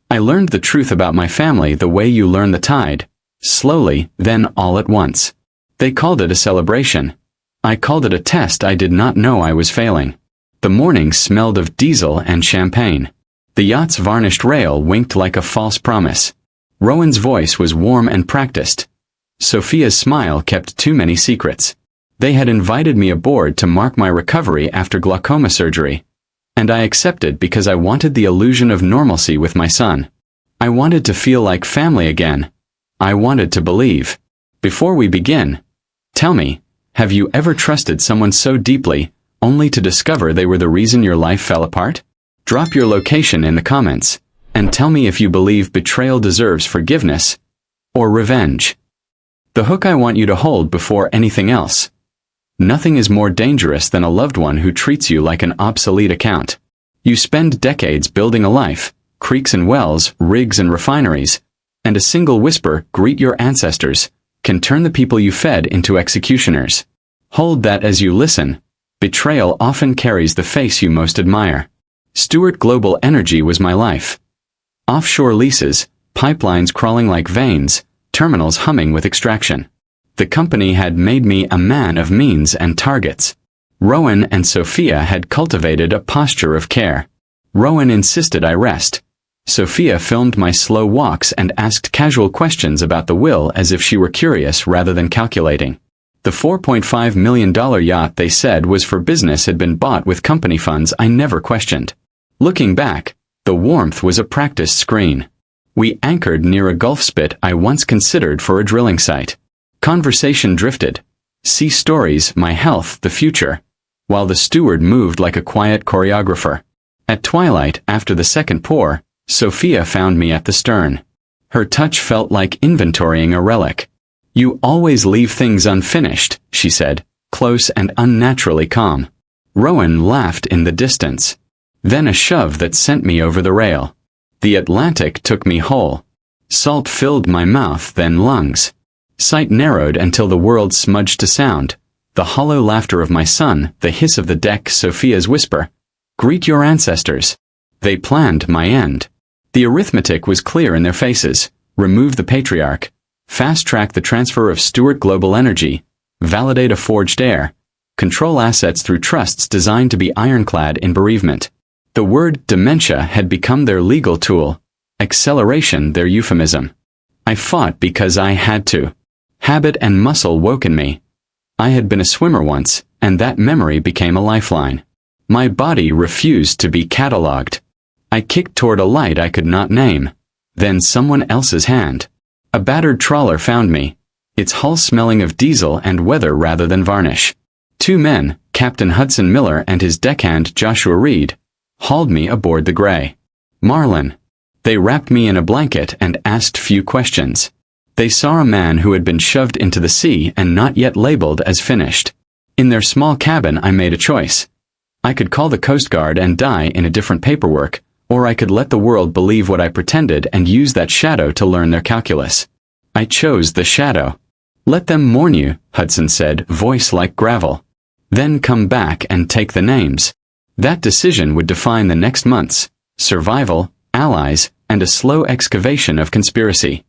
I learned the truth about my family the way you learn the tide, slowly, then all at once. They called it a celebration. I called it a test I did not know I was failing. The morning smelled of diesel and champagne. The yacht's varnished rail winked like a false promise. Rowan's voice was warm and practiced. Sophia's smile kept too many secrets. They had invited me aboard to mark my recovery after glaucoma surgery. And I accepted because I wanted the illusion of normalcy with my son. I wanted to feel like family again. I wanted to believe. Before we begin, tell me, have you ever trusted someone so deeply, only to discover they were the reason your life fell apart? Drop your location in the comments, and tell me if you believe betrayal deserves forgiveness or revenge. The hook I want you to hold before anything else. Nothing is more dangerous than a loved one who treats you like an obsolete account. You spend decades building a life, creeks and wells, rigs and refineries, and a single whisper, "Greet your ancestors," can turn the people you fed into executioners. Hold that as you listen. Betrayal often carries the face you most admire. Stewart Global Energy was my life. Offshore leases, pipelines crawling like veins, terminals humming with extraction. The company had made me a man of means and targets. Rowan and Sophia had cultivated a posture of care. Rowan insisted I rest. Sophia filmed my slow walks and asked casual questions about the will as if she were curious rather than calculating. The $4.5 million yacht they said was for business had been bought with company funds I never questioned. Looking back, the warmth was a practice screen. We anchored near a Gulf spit I once considered for a drilling site. Conversation drifted. Sea stories, my health, the future, while the steward moved like a quiet choreographer. At twilight, after the second pour, Sophia found me at the stern. Her touch felt like inventorying a relic. "You always leave things unfinished," she said, close and unnaturally calm. Rowan laughed in the distance. Then a shove that sent me over the rail. The Atlantic took me whole. Salt filled my mouth, then lungs. Sight narrowed until the world smudged to sound. The hollow laughter of my son, the hiss of the deck, Sophia's whisper. "Greet your ancestors." They planned my end. The arithmetic was clear in their faces. Remove the patriarch. Fast-track the transfer of Stewart Global Energy. Validate a forged heir. Control assets through trusts designed to be ironclad in bereavement. The word dementia had become their legal tool. Acceleration their euphemism. I fought because I had to. Habit and muscle woke in me. I had been a swimmer once, and that memory became a lifeline. My body refused to be catalogued. I kicked toward a light I could not name. Then someone else's hand. A battered trawler found me, its hull smelling of diesel and weather rather than varnish. Two men, Captain Hudson Miller and his deckhand Joshua Reed, hauled me aboard the Grey Marlin. They wrapped me in a blanket and asked few questions. They saw a man who had been shoved into the sea and not yet labeled as finished. In their small cabin I made a choice. I could call the Coast Guard and die in a different paperwork, or I could let the world believe what I pretended and use that shadow to learn their calculus. I chose the shadow. "Let them mourn you," Hudson said, voice like gravel. "Then come back and take the names." That decision would define the next months: survival, allies, and a slow excavation of conspiracy.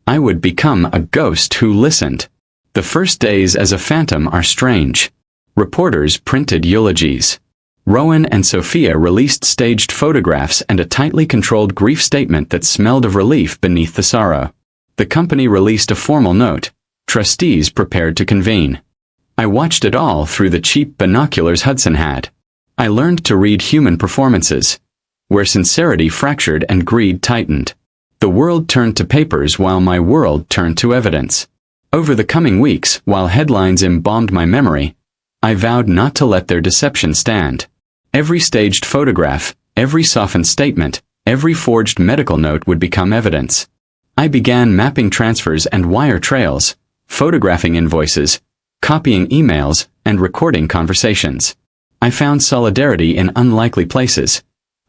I would become a ghost who listened. The first days as a phantom are strange. Reporters printed eulogies. Rowan and Sophia released staged photographs and a tightly controlled grief statement that smelled of relief beneath the sorrow. The company released a formal note. Trustees prepared to convene. I watched it all through the cheap binoculars Hudson had. I learned to read human performances, where sincerity fractured and greed tightened. The world turned to papers while my world turned to evidence. Over the coming weeks, while headlines embalmed my memory, I vowed not to let their deception stand. Every staged photograph, every softened statement, every forged medical note would become evidence. I began mapping transfers and wire trails, photographing invoices, copying emails, and recording conversations. I found solidarity in unlikely places.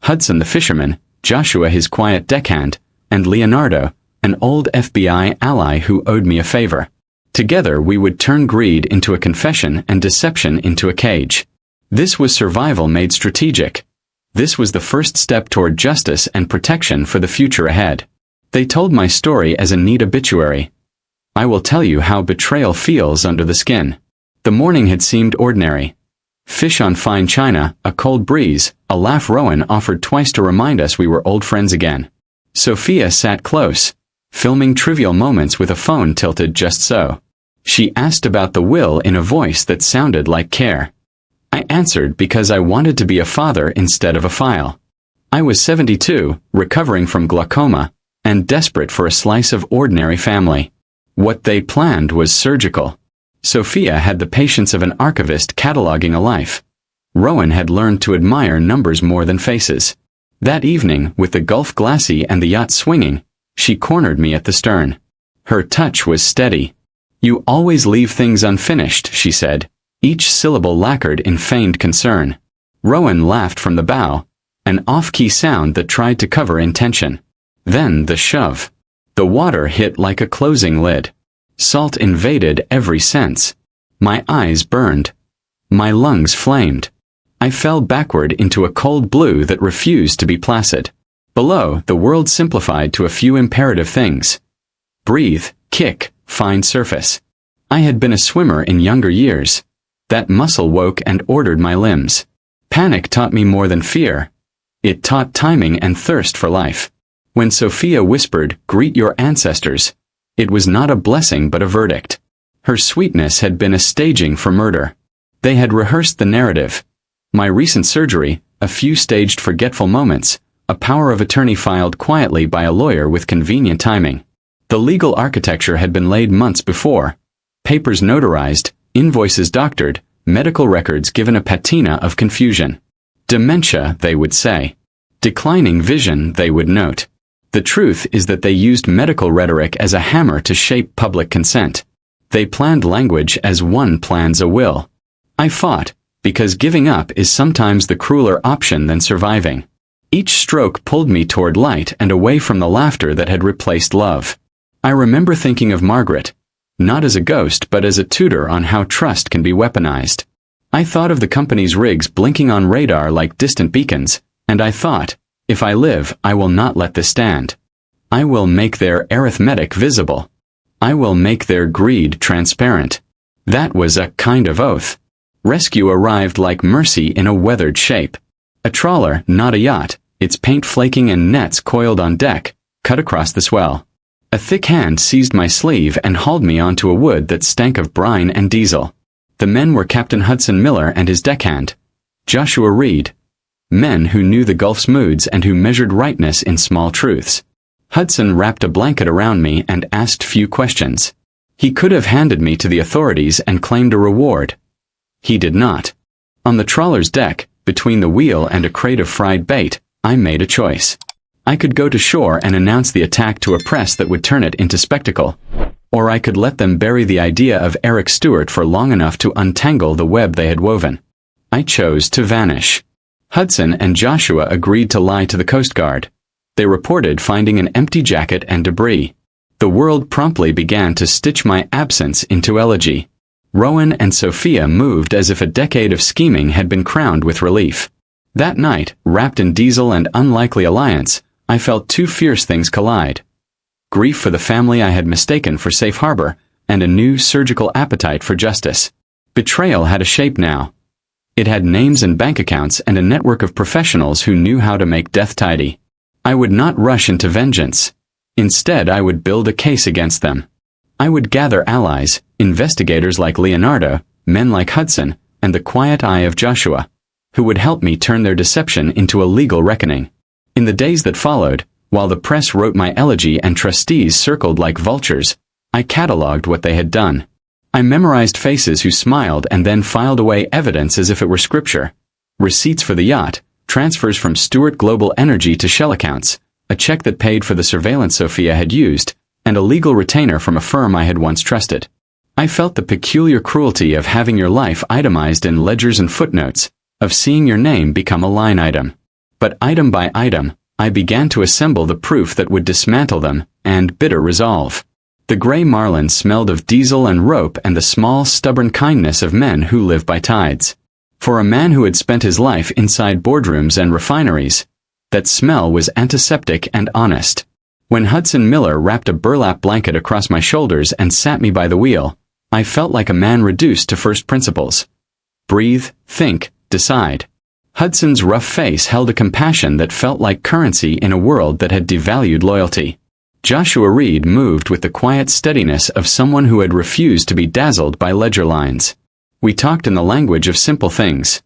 Hudson the fisherman, Joshua his quiet deckhand, and Leonardo, an old FBI ally who owed me a favor. Together we would turn greed into a confession and deception into a cage. This was survival made strategic. This was the first step toward justice and protection for the future ahead. They told my story as a neat obituary. I will tell you how betrayal feels under the skin. The morning had seemed ordinary. Fish on fine china, a cold breeze, a laugh. Rowan offered twice to remind us we were old friends again. Sophia sat close, filming trivial moments with a phone tilted just so. She asked about the will in a voice that sounded like care. I answered because I wanted to be a father instead of a file. I was 72, recovering from glaucoma, and desperate for a slice of ordinary family. What they planned was surgical. Sophia had the patience of an archivist cataloging a life. Rowan had learned to admire numbers more than faces. That evening, with the Gulf glassy and the yacht swinging, she cornered me at the stern. Her touch was steady. "You always leave things unfinished," she said, each syllable lacquered in feigned concern. Rowan laughed from the bow, an off-key sound that tried to cover intention. Then the shove. The water hit like a closing lid. Salt invaded every sense. My eyes burned. My lungs flamed. I fell backward into a cold blue that refused to be placid. Below, the world simplified to a few imperative things. Breathe, kick, find surface. I had been a swimmer in younger years. That muscle woke and ordered my limbs. Panic taught me more than fear. It taught timing and thirst for life. When Sophia whispered, "Greet your ancestors," it was not a blessing but a verdict. Her sweetness had been a staging for murder. They had rehearsed the narrative. My recent surgery, a few staged forgetful moments, a power of attorney filed quietly by a lawyer with convenient timing. The legal architecture had been laid months before. Papers notarized, invoices doctored, medical records given a patina of confusion. Dementia, they would say. Declining vision, they would note. The truth is that they used medical rhetoric as a hammer to shape public consent. They planned language as one plans a will. I fought, because giving up is sometimes the crueler option than surviving. Each stroke pulled me toward light and away from the laughter that had replaced love. I remember thinking of Margaret, not as a ghost but as a tutor on how trust can be weaponized. I thought of the company's rigs blinking on radar like distant beacons, and I thought, if I live, I will not let this stand. I will make their arithmetic visible. I will make their greed transparent. That was a kind of oath. Rescue arrived like mercy in a weathered shape. A trawler, not a yacht, its paint flaking and nets coiled on deck, cut across the swell. A thick hand seized my sleeve and hauled me onto a wood that stank of brine and diesel. The men were Captain Hudson Miller and his deckhand, Joshua Reed. Men who knew the Gulf's moods and who measured rightness in small truths. Hudson wrapped a blanket around me and asked few questions. He could have handed me to the authorities and claimed a reward. He did not. On the trawler's deck, between the wheel and a crate of fried bait, I made a choice. I could go to shore and announce the attack to a press that would turn it into spectacle. Or I could let them bury the idea of Eric Stewart for long enough to untangle the web they had woven. I chose to vanish. Hudson and Joshua agreed to lie to the Coast Guard. They reported finding an empty jacket and debris. The world promptly began to stitch my absence into elegy. Rowan and Sophia moved as if a decade of scheming had been crowned with relief. That night, wrapped in diesel and unlikely alliance, I felt two fierce things collide. Grief for the family I had mistaken for safe harbor, and a new surgical appetite for justice. Betrayal had a shape now. It had names and bank accounts and a network of professionals who knew how to make death tidy. I would not rush into vengeance. Instead, I would build a case against them. I would gather allies, investigators like Leonardo, men like Hudson, and the quiet eye of Joshua, who would help me turn their deception into a legal reckoning. In the days that followed, while the press wrote my elegy and trustees circled like vultures, I catalogued what they had done. I memorized faces who smiled and then filed away evidence as if it were scripture. Receipts for the yacht, transfers from Stewart Global Energy to Shell accounts, a check that paid for the surveillance Sophia had used, and a legal retainer from a firm I had once trusted. I felt the peculiar cruelty of having your life itemized in ledgers and footnotes, of seeing your name become a line item. But item by item, I began to assemble the proof that would dismantle them, and bitter resolve. The gray marlin smelled of diesel and rope and the small, stubborn kindness of men who live by tides. For a man who had spent his life inside boardrooms and refineries, that smell was antiseptic and honest. When Hudson Miller wrapped a burlap blanket across my shoulders and sat me by the wheel, I felt like a man reduced to first principles. Breathe, think, decide. Hudson's rough face held a compassion that felt like currency in a world that had devalued loyalty. Joshua Reed moved with the quiet steadiness of someone who had refused to be dazzled by ledger lines. We talked in the language of simple things.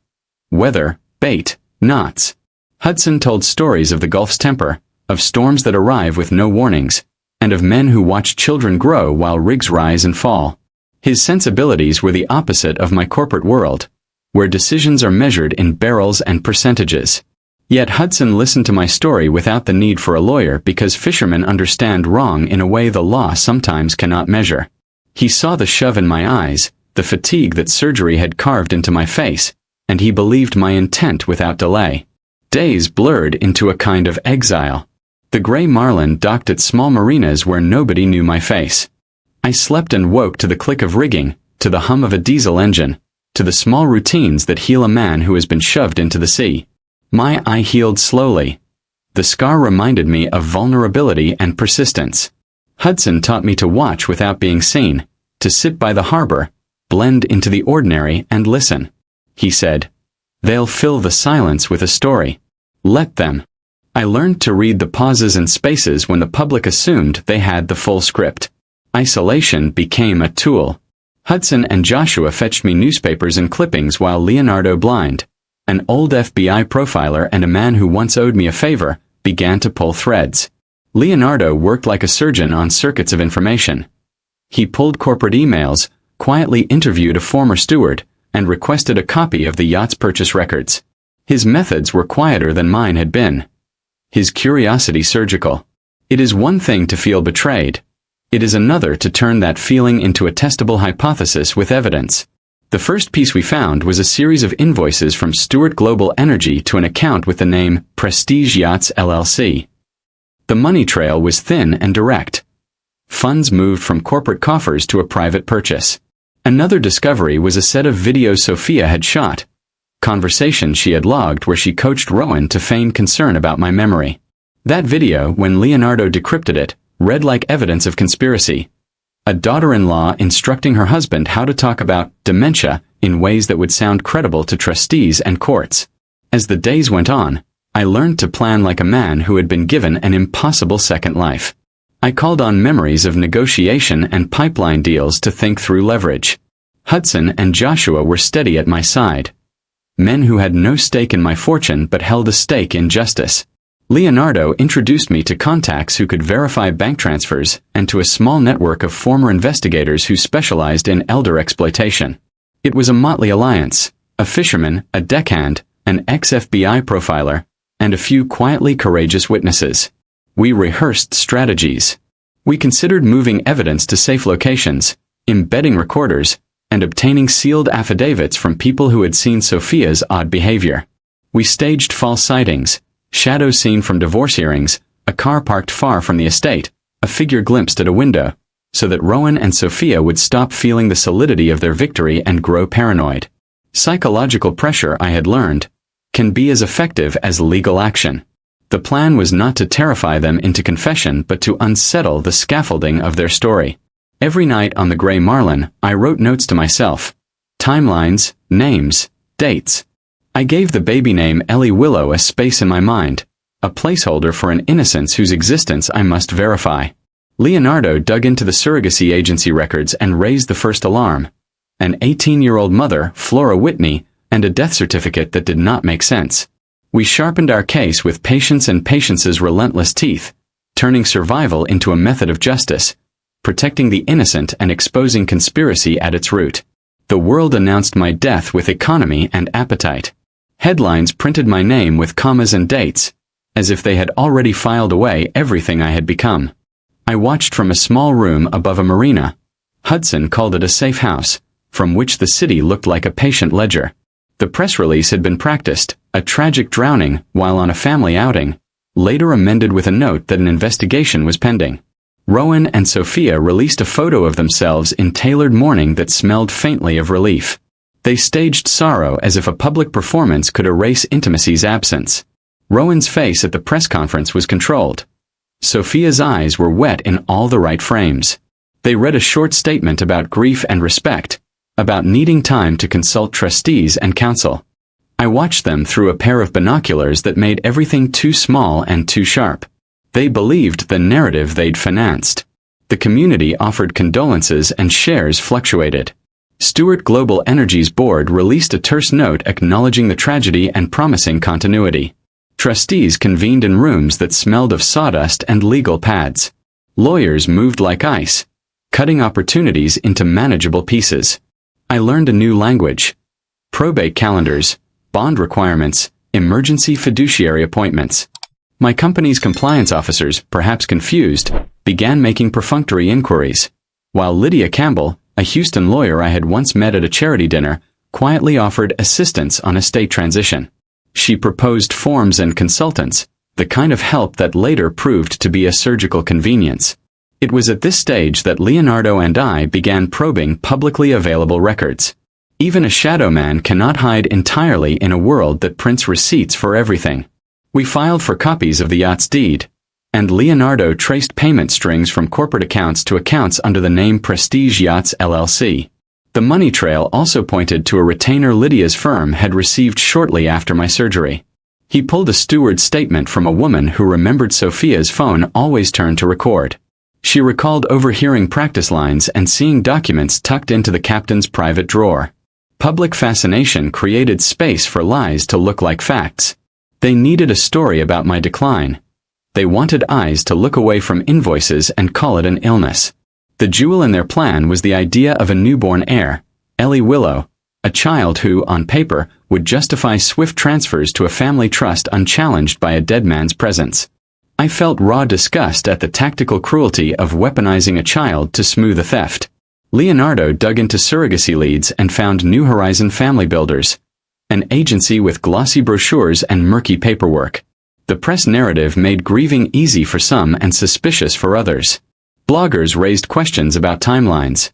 Weather, bait, knots. Hudson told stories of the Gulf's temper, of storms that arrive with no warnings, and of men who watch children grow while rigs rise and fall. His sensibilities were the opposite of my corporate world, where decisions are measured in barrels and percentages. Yet Hudson listened to my story without the need for a lawyer because fishermen understand wrong in a way the law sometimes cannot measure. He saw the shove in my eyes, the fatigue that surgery had carved into my face, and he believed my intent without delay. Days blurred into a kind of exile. The gray marlin docked at small marinas where nobody knew my face. I slept and woke to the click of rigging, to the hum of a diesel engine, to the small routines that heal a man who has been shoved into the sea. My eye healed slowly. The scar reminded me of vulnerability and persistence. Hudson taught me to watch without being seen, to sit by the harbor, blend into the ordinary and listen. He said, "They'll fill the silence with a story. Let them." I learned to read the pauses and spaces when the public assumed they had the full script. Isolation became a tool. Hudson and Joshua fetched me newspapers and clippings while Leonardo Blind, an old FBI profiler and a man who once owed me a favor, began to pull threads. Leonardo worked like a surgeon on circuits of information. He pulled corporate emails, quietly interviewed a former steward, and requested a copy of the yacht's purchase records. His methods were quieter than mine had been. His curiosity surgical. It is one thing to feel betrayed. It is another to turn that feeling into a testable hypothesis with evidence. The first piece we found was a series of invoices from Stewart Global Energy to an account with the name Prestige Yachts LLC. The money trail was thin and direct. Funds moved from corporate coffers to a private purchase. Another discovery was a set of videos Sophia had shot, conversations she had logged where she coached Rowan to feign concern about my memory. That video, when Leonardo decrypted it, read like evidence of conspiracy. A daughter-in-law instructing her husband how to talk about dementia in ways that would sound credible to trustees and courts. As the days went on, I learned to plan like a man who had been given an impossible second life. I called on memories of negotiation and pipeline deals to think through leverage. Hudson and Joshua were steady at my side. Men who had no stake in my fortune but held a stake in justice. Leonardo introduced me to contacts who could verify bank transfers and to a small network of former investigators who specialized in elder exploitation. It was a motley alliance, a fisherman, a deckhand, an ex-FBI profiler, and a few quietly courageous witnesses. We rehearsed strategies. We considered moving evidence to safe locations, embedding recorders, and obtaining sealed affidavits from people who had seen Sophia's odd behavior. We staged false sightings, shadows seen from divorce hearings, a car parked far from the estate, a figure glimpsed at a window, so that Rowan and Sophia would stop feeling the solidity of their victory and grow paranoid. Psychological pressure, I had learned, can be as effective as legal action. The plan was not to terrify them into confession but to unsettle the scaffolding of their story. Every night on the Grey Marlin, I wrote notes to myself. Timelines, names, dates. I gave the baby name Ellie Willow a space in my mind, a placeholder for an innocence whose existence I must verify. Leonardo dug into the surrogacy agency records and raised the first alarm. An 18-year-old mother, Flora Whitney, and a death certificate that did not make sense. We sharpened our case with patience and patience's relentless teeth, turning survival into a method of justice, protecting the innocent and exposing conspiracy at its root. The world announced my death with economy and appetite. Headlines printed my name with commas and dates, as if they had already filed away everything I had become. I watched from a small room above a marina. Hudson called it a safe house, from which the city looked like a patient ledger. The press release had been practiced, a tragic drowning while on a family outing, later amended with a note that an investigation was pending. Rowan and Sophia released a photo of themselves in tailored mourning that smelled faintly of relief. They staged sorrow as if a public performance could erase intimacy's absence. Rowan's face at the press conference was controlled. Sophia's eyes were wet in all the right frames. They read a short statement about grief and respect, about needing time to consult trustees and counsel. I watched them through a pair of binoculars that made everything too small and too sharp. They believed the narrative they'd financed. The community offered condolences and shares fluctuated. Stewart Global Energy's board released a terse note acknowledging the tragedy and promising continuity. Trustees convened in rooms that smelled of sawdust and legal pads. Lawyers moved like ice, cutting opportunities into manageable pieces. I learned a new language. Probate calendars, bond requirements, emergency fiduciary appointments. My company's compliance officers, perhaps confused, began making perfunctory inquiries, while Lydia Campbell, a Houston lawyer I had once met at a charity dinner, quietly offered assistance on estate transition. She proposed forms and consultants, the kind of help that later proved to be a surgical convenience. It was at this stage that Leonardo and I began probing publicly available records. Even a shadow man cannot hide entirely in a world that prints receipts for everything. We filed for copies of the yacht's deed, and Leonardo traced payment strings from corporate accounts to accounts under the name Prestige Yachts LLC. The money trail also pointed to a retainer Lydia's firm had received shortly after my surgery. He pulled a steward's statement from a woman who remembered Sophia's phone always turned to record. She recalled overhearing practice lines and seeing documents tucked into the captain's private drawer. Public fascination created space for lies to look like facts. They needed a story about my decline. They wanted eyes to look away from invoices and call it an illness. The jewel in their plan was the idea of a newborn heir, Ellie Willow, a child who, on paper, would justify swift transfers to a family trust unchallenged by a dead man's presence. I felt raw disgust at the tactical cruelty of weaponizing a child to smooth a theft. Leonardo dug into surrogacy leads and found New Horizon Family Builders, an agency with glossy brochures and murky paperwork. The press narrative made grieving easy for some and suspicious for others. Bloggers raised questions about timelines.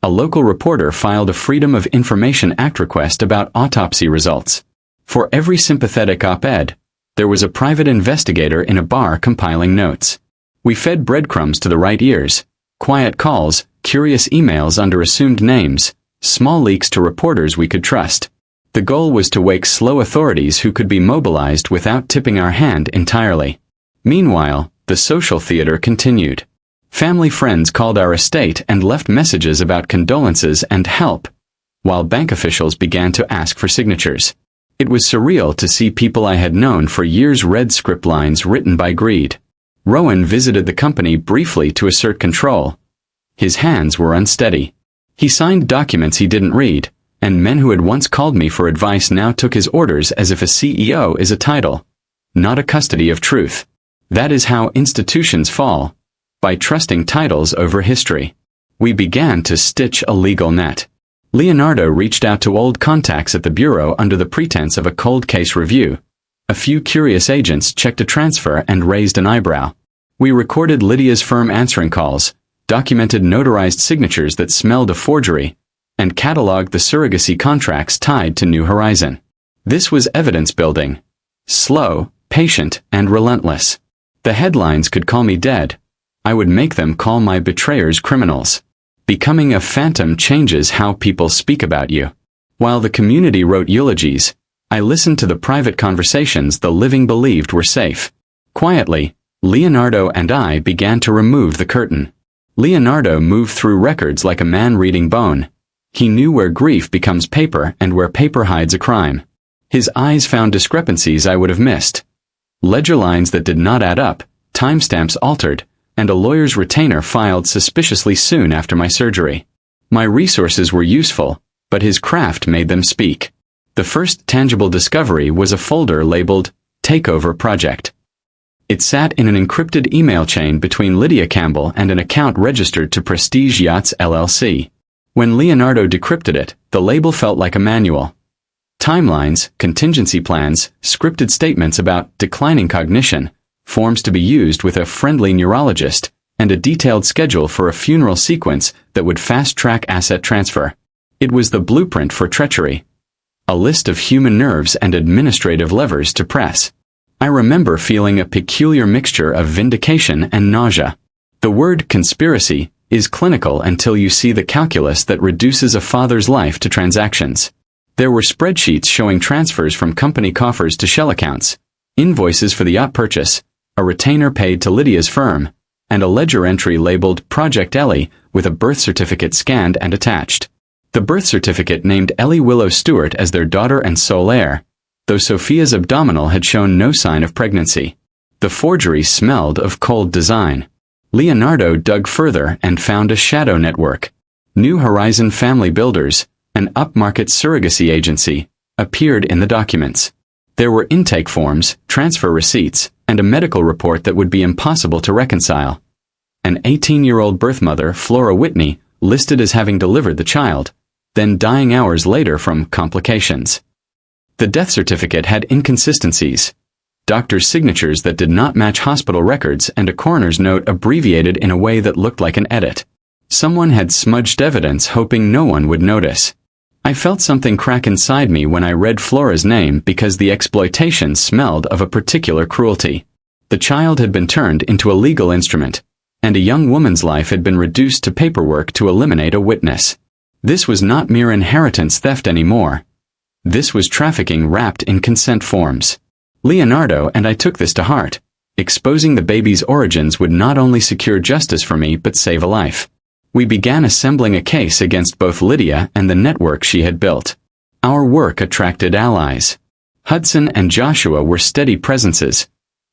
A local reporter filed a Freedom of Information Act request about autopsy results. For every sympathetic op-ed, there was a private investigator in a bar compiling notes. We fed breadcrumbs to the right ears, quiet calls, curious emails under assumed names, small leaks to reporters we could trust. The goal was to wake slow authorities who could be mobilized without tipping our hand entirely. Meanwhile, the social theater continued. Family friends called our estate and left messages about condolences and help, while bank officials began to ask for signatures. It was surreal to see people I had known for years read script lines written by greed. Rowan visited the company briefly to assert control. His hands were unsteady. He signed documents he didn't read, and men who had once called me for advice now took his orders as if a CEO is a title, not a custody of truth. That is how institutions fall, by trusting titles over history. We began to stitch a legal net. Leonardo reached out to old contacts at the bureau under the pretense of a cold case review. A few curious agents checked a transfer and raised an eyebrow. We recorded Lydia's firm answering calls, documented notarized signatures that smelled of forgery, and cataloged the surrogacy contracts tied to New Horizon. This was evidence building. Slow, patient, and relentless. The headlines could call me dead. I would make them call my betrayers criminals. Becoming a phantom changes how people speak about you. While the community wrote eulogies, I listened to the private conversations the living believed were safe. Quietly, Leonardo and I began to remove the curtain. Leonardo moved through records like a man reading bone. He knew where grief becomes paper and where paper hides a crime. His eyes found discrepancies I would have missed. Ledger lines that did not add up, timestamps altered, and a lawyer's retainer filed suspiciously soon after my surgery. My resources were useful, but his craft made them speak. The first tangible discovery was a folder labeled Takeover Project. It sat in an encrypted email chain between Lydia Campbell and an account registered to Prestige Yachts LLC. When Leonardo decrypted it, the label felt like a manual. Timelines, contingency plans, scripted statements about declining cognition, forms to be used with a friendly neurologist, and a detailed schedule for a funeral sequence that would fast-track asset transfer. It was the blueprint for treachery. A list of human nerves and administrative levers to press. I remember feeling a peculiar mixture of vindication and nausea. The word conspiracy is clinical until you see the calculus that reduces a father's life to transactions. There were spreadsheets showing transfers from company coffers to shell accounts, invoices for the yacht purchase, a retainer paid to Lydia's firm, and a ledger entry labeled Project Ellie with a birth certificate scanned and attached. The birth certificate named Ellie Willow Stewart as their daughter and sole heir, though Sophia's abdominal had shown no sign of pregnancy. The forgery smelled of cold design. Leonardo dug further and found a shadow network. New Horizon Family Builders, an upmarket surrogacy agency, appeared in the documents. There were intake forms, transfer receipts, and a medical report that would be impossible to reconcile. An 18-year-old birth mother, Flora Whitney, listed as having delivered the child, then dying hours later from complications. The death certificate had inconsistencies, doctors' signatures that did not match hospital records, and a coroner's note abbreviated in a way that looked like an edit. Someone had smudged evidence hoping no one would notice. I felt something crack inside me when I read Flora's name because the exploitation smelled of a particular cruelty. The child had been turned into a legal instrument, and a young woman's life had been reduced to paperwork to eliminate a witness. This was not mere inheritance theft anymore. This was trafficking wrapped in consent forms. Leonardo and I took this to heart. Exposing the baby's origins would not only secure justice for me but save a life. We began assembling a case against both Lydia and the network she had built. Our work attracted allies. Hudson and Joshua were steady presences,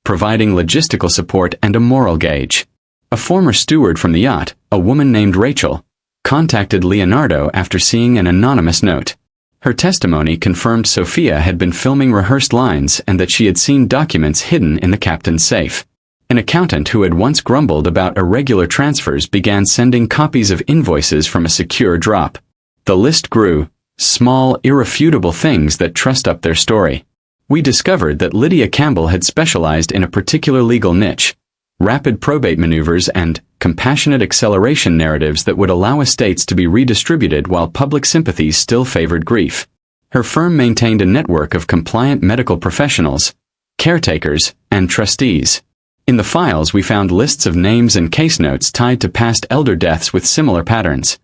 providing logistical support and a moral gauge. A former steward from the yacht, a woman named Rachel, contacted Leonardo after seeing an anonymous note. Her testimony confirmed Sophia had been filming rehearsed lines and that she had seen documents hidden in the captain's safe. An accountant who had once grumbled about irregular transfers began sending copies of invoices from a secure drop. The list grew, small, irrefutable things that trussed up their story. We discovered that Lydia Campbell had specialized in a particular legal niche, rapid probate maneuvers and compassionate acceleration narratives that would allow estates to be redistributed while public sympathies still favored grief. Her firm maintained a network of compliant medical professionals, caretakers, and trustees. In the files we found lists of names and case notes tied to past elder deaths with similar patterns.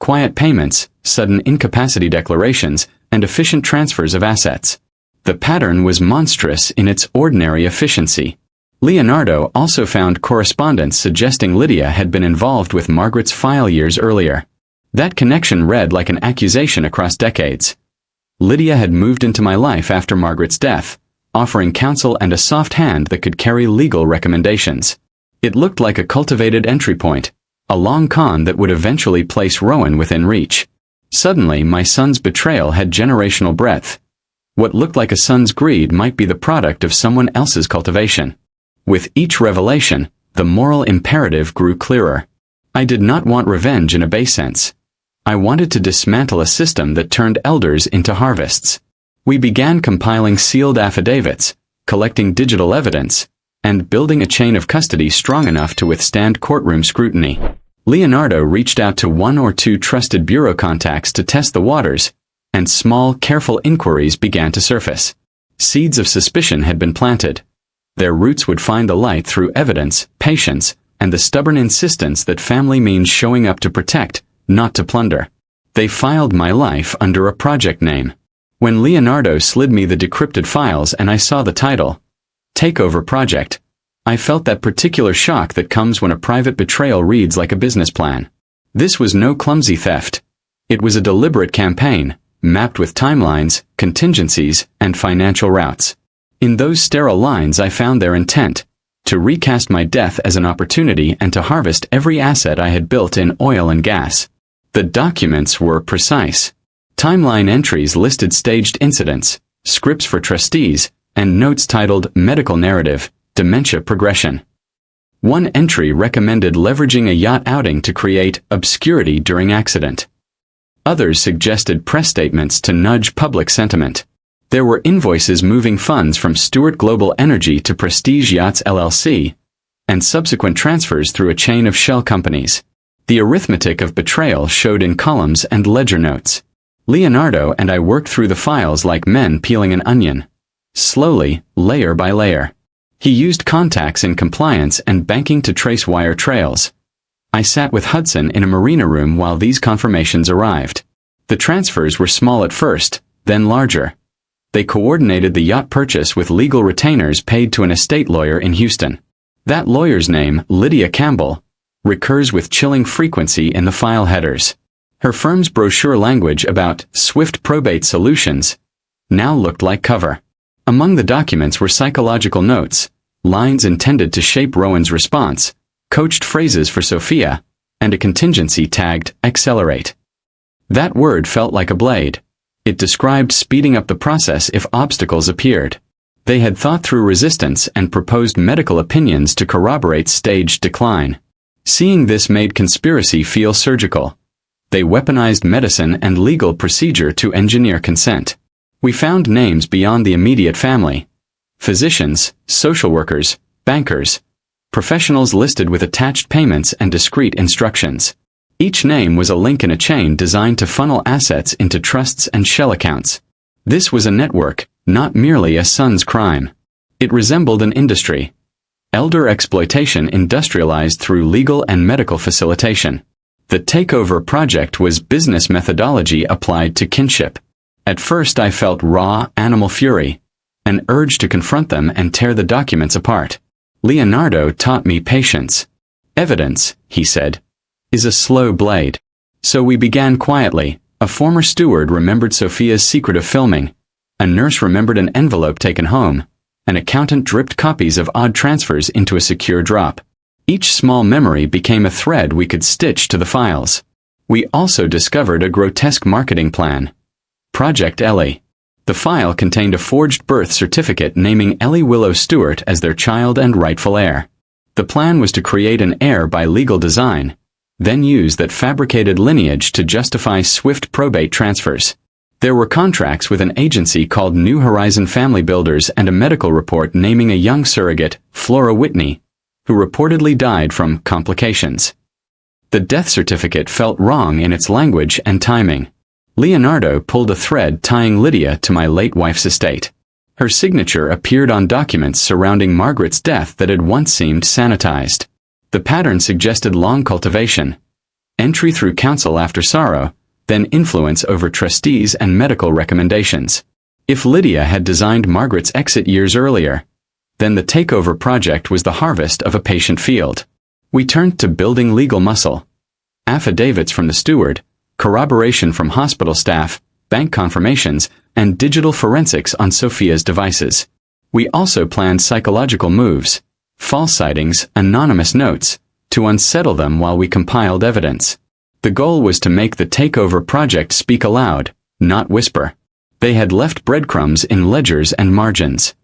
Quiet payments, sudden incapacity declarations, and efficient transfers of assets. The pattern was monstrous in its ordinary efficiency. Leonardo also found correspondence suggesting Lydia had been involved with Margaret's file years earlier. That connection read like an accusation across decades. Lydia had moved into my life after Margaret's death, offering counsel and a soft hand that could carry legal recommendations. It looked like a cultivated entry point, a long con that would eventually place Rowan within reach. Suddenly, my son's betrayal had generational breadth. What looked like a son's greed might be the product of someone else's cultivation. With each revelation, the moral imperative grew clearer. I did not want revenge in a base sense. I wanted to dismantle a system that turned elders into harvests. We began compiling sealed affidavits, collecting digital evidence, and building a chain of custody strong enough to withstand courtroom scrutiny. Leonardo reached out to one or two trusted bureau contacts to test the waters, and small, careful inquiries began to surface. Seeds of suspicion had been planted. Their roots would find the light through evidence, patience, and the stubborn insistence that family means showing up to protect, not to plunder. They filed my life under a project name. When Leonardo slid me the decrypted files and I saw the title, Takeover Project, I felt that particular shock that comes when a private betrayal reads like a business plan. This was no clumsy theft. It was a deliberate campaign, mapped with timelines, contingencies, and financial routes. In those sterile lines I found their intent, to recast my death as an opportunity and to harvest every asset I had built in oil and gas. The documents were precise. Timeline entries listed staged incidents, scripts for trustees, and notes titled Medical Narrative, Dementia Progression. One entry recommended leveraging a yacht outing to create obscurity during accident. Others suggested press statements to nudge public sentiment. There were invoices moving funds from Stewart Global Energy to Prestige Yachts LLC, and subsequent transfers through a chain of shell companies. The arithmetic of betrayal showed in columns and ledger notes. Leonardo and I worked through the files like men peeling an onion. Slowly, layer by layer. He used contacts in compliance and banking to trace wire trails. I sat with Hudson in a marina room while these confirmations arrived. The transfers were small at first, then larger. They coordinated the yacht purchase with legal retainers paid to an estate lawyer in Houston. That lawyer's name, Lydia Campbell, recurs with chilling frequency in the file headers. Her firm's brochure language about swift probate solutions now looked like cover. Among the documents were psychological notes, lines intended to shape Rowan's response, coached phrases for Sophia, and a contingency tagged accelerate. That word felt like a blade. It described speeding up the process if obstacles appeared. They had thought through resistance and proposed medical opinions to corroborate staged decline. Seeing this made conspiracy feel surgical. They weaponized medicine and legal procedure to engineer consent. We found names beyond the immediate family. Physicians, social workers, bankers, professionals listed with attached payments and discrete instructions. Each name was a link in a chain designed to funnel assets into trusts and shell accounts. This was a network, not merely a son's crime. It resembled an industry. Elder exploitation industrialized through legal and medical facilitation. The takeover project was business methodology applied to kinship. At first I felt raw, animal fury, an urge to confront them and tear the documents apart. Leonardo taught me patience. Evidence, he said, is a slow blade. So we began quietly. A former steward remembered Sophia's secret of filming. A nurse remembered an envelope taken home. An accountant dripped copies of odd transfers into a secure drop. Each small memory became a thread we could stitch to the files. We also discovered a grotesque marketing plan. Project Ellie. The file contained a forged birth certificate naming Ellie Willow Stewart as their child and rightful heir. The plan was to create an heir by legal design, then use that fabricated lineage to justify swift probate transfers. There were contracts with an agency called New Horizon Family Builders and a medical report naming a young surrogate, Flora Whitney, who reportedly died from complications. The death certificate felt wrong in its language and timing. Leonardo pulled a thread tying Lydia to my late wife's estate. Her signature appeared on documents surrounding Margaret's death that had once seemed sanitized. The pattern suggested long cultivation, entry through counsel after sorrow, then influence over trustees and medical recommendations. If Lydia had designed Margaret's exit years earlier, then the takeover project was the harvest of a patient field. We turned to building legal muscle. Affidavits from the steward, corroboration from hospital staff, bank confirmations, and digital forensics on Sophia's devices. We also planned psychological moves, false sightings, anonymous notes, to unsettle them while we compiled evidence. The goal was to make the takeover project speak aloud, not whisper. They had left breadcrumbs in ledgers and margins.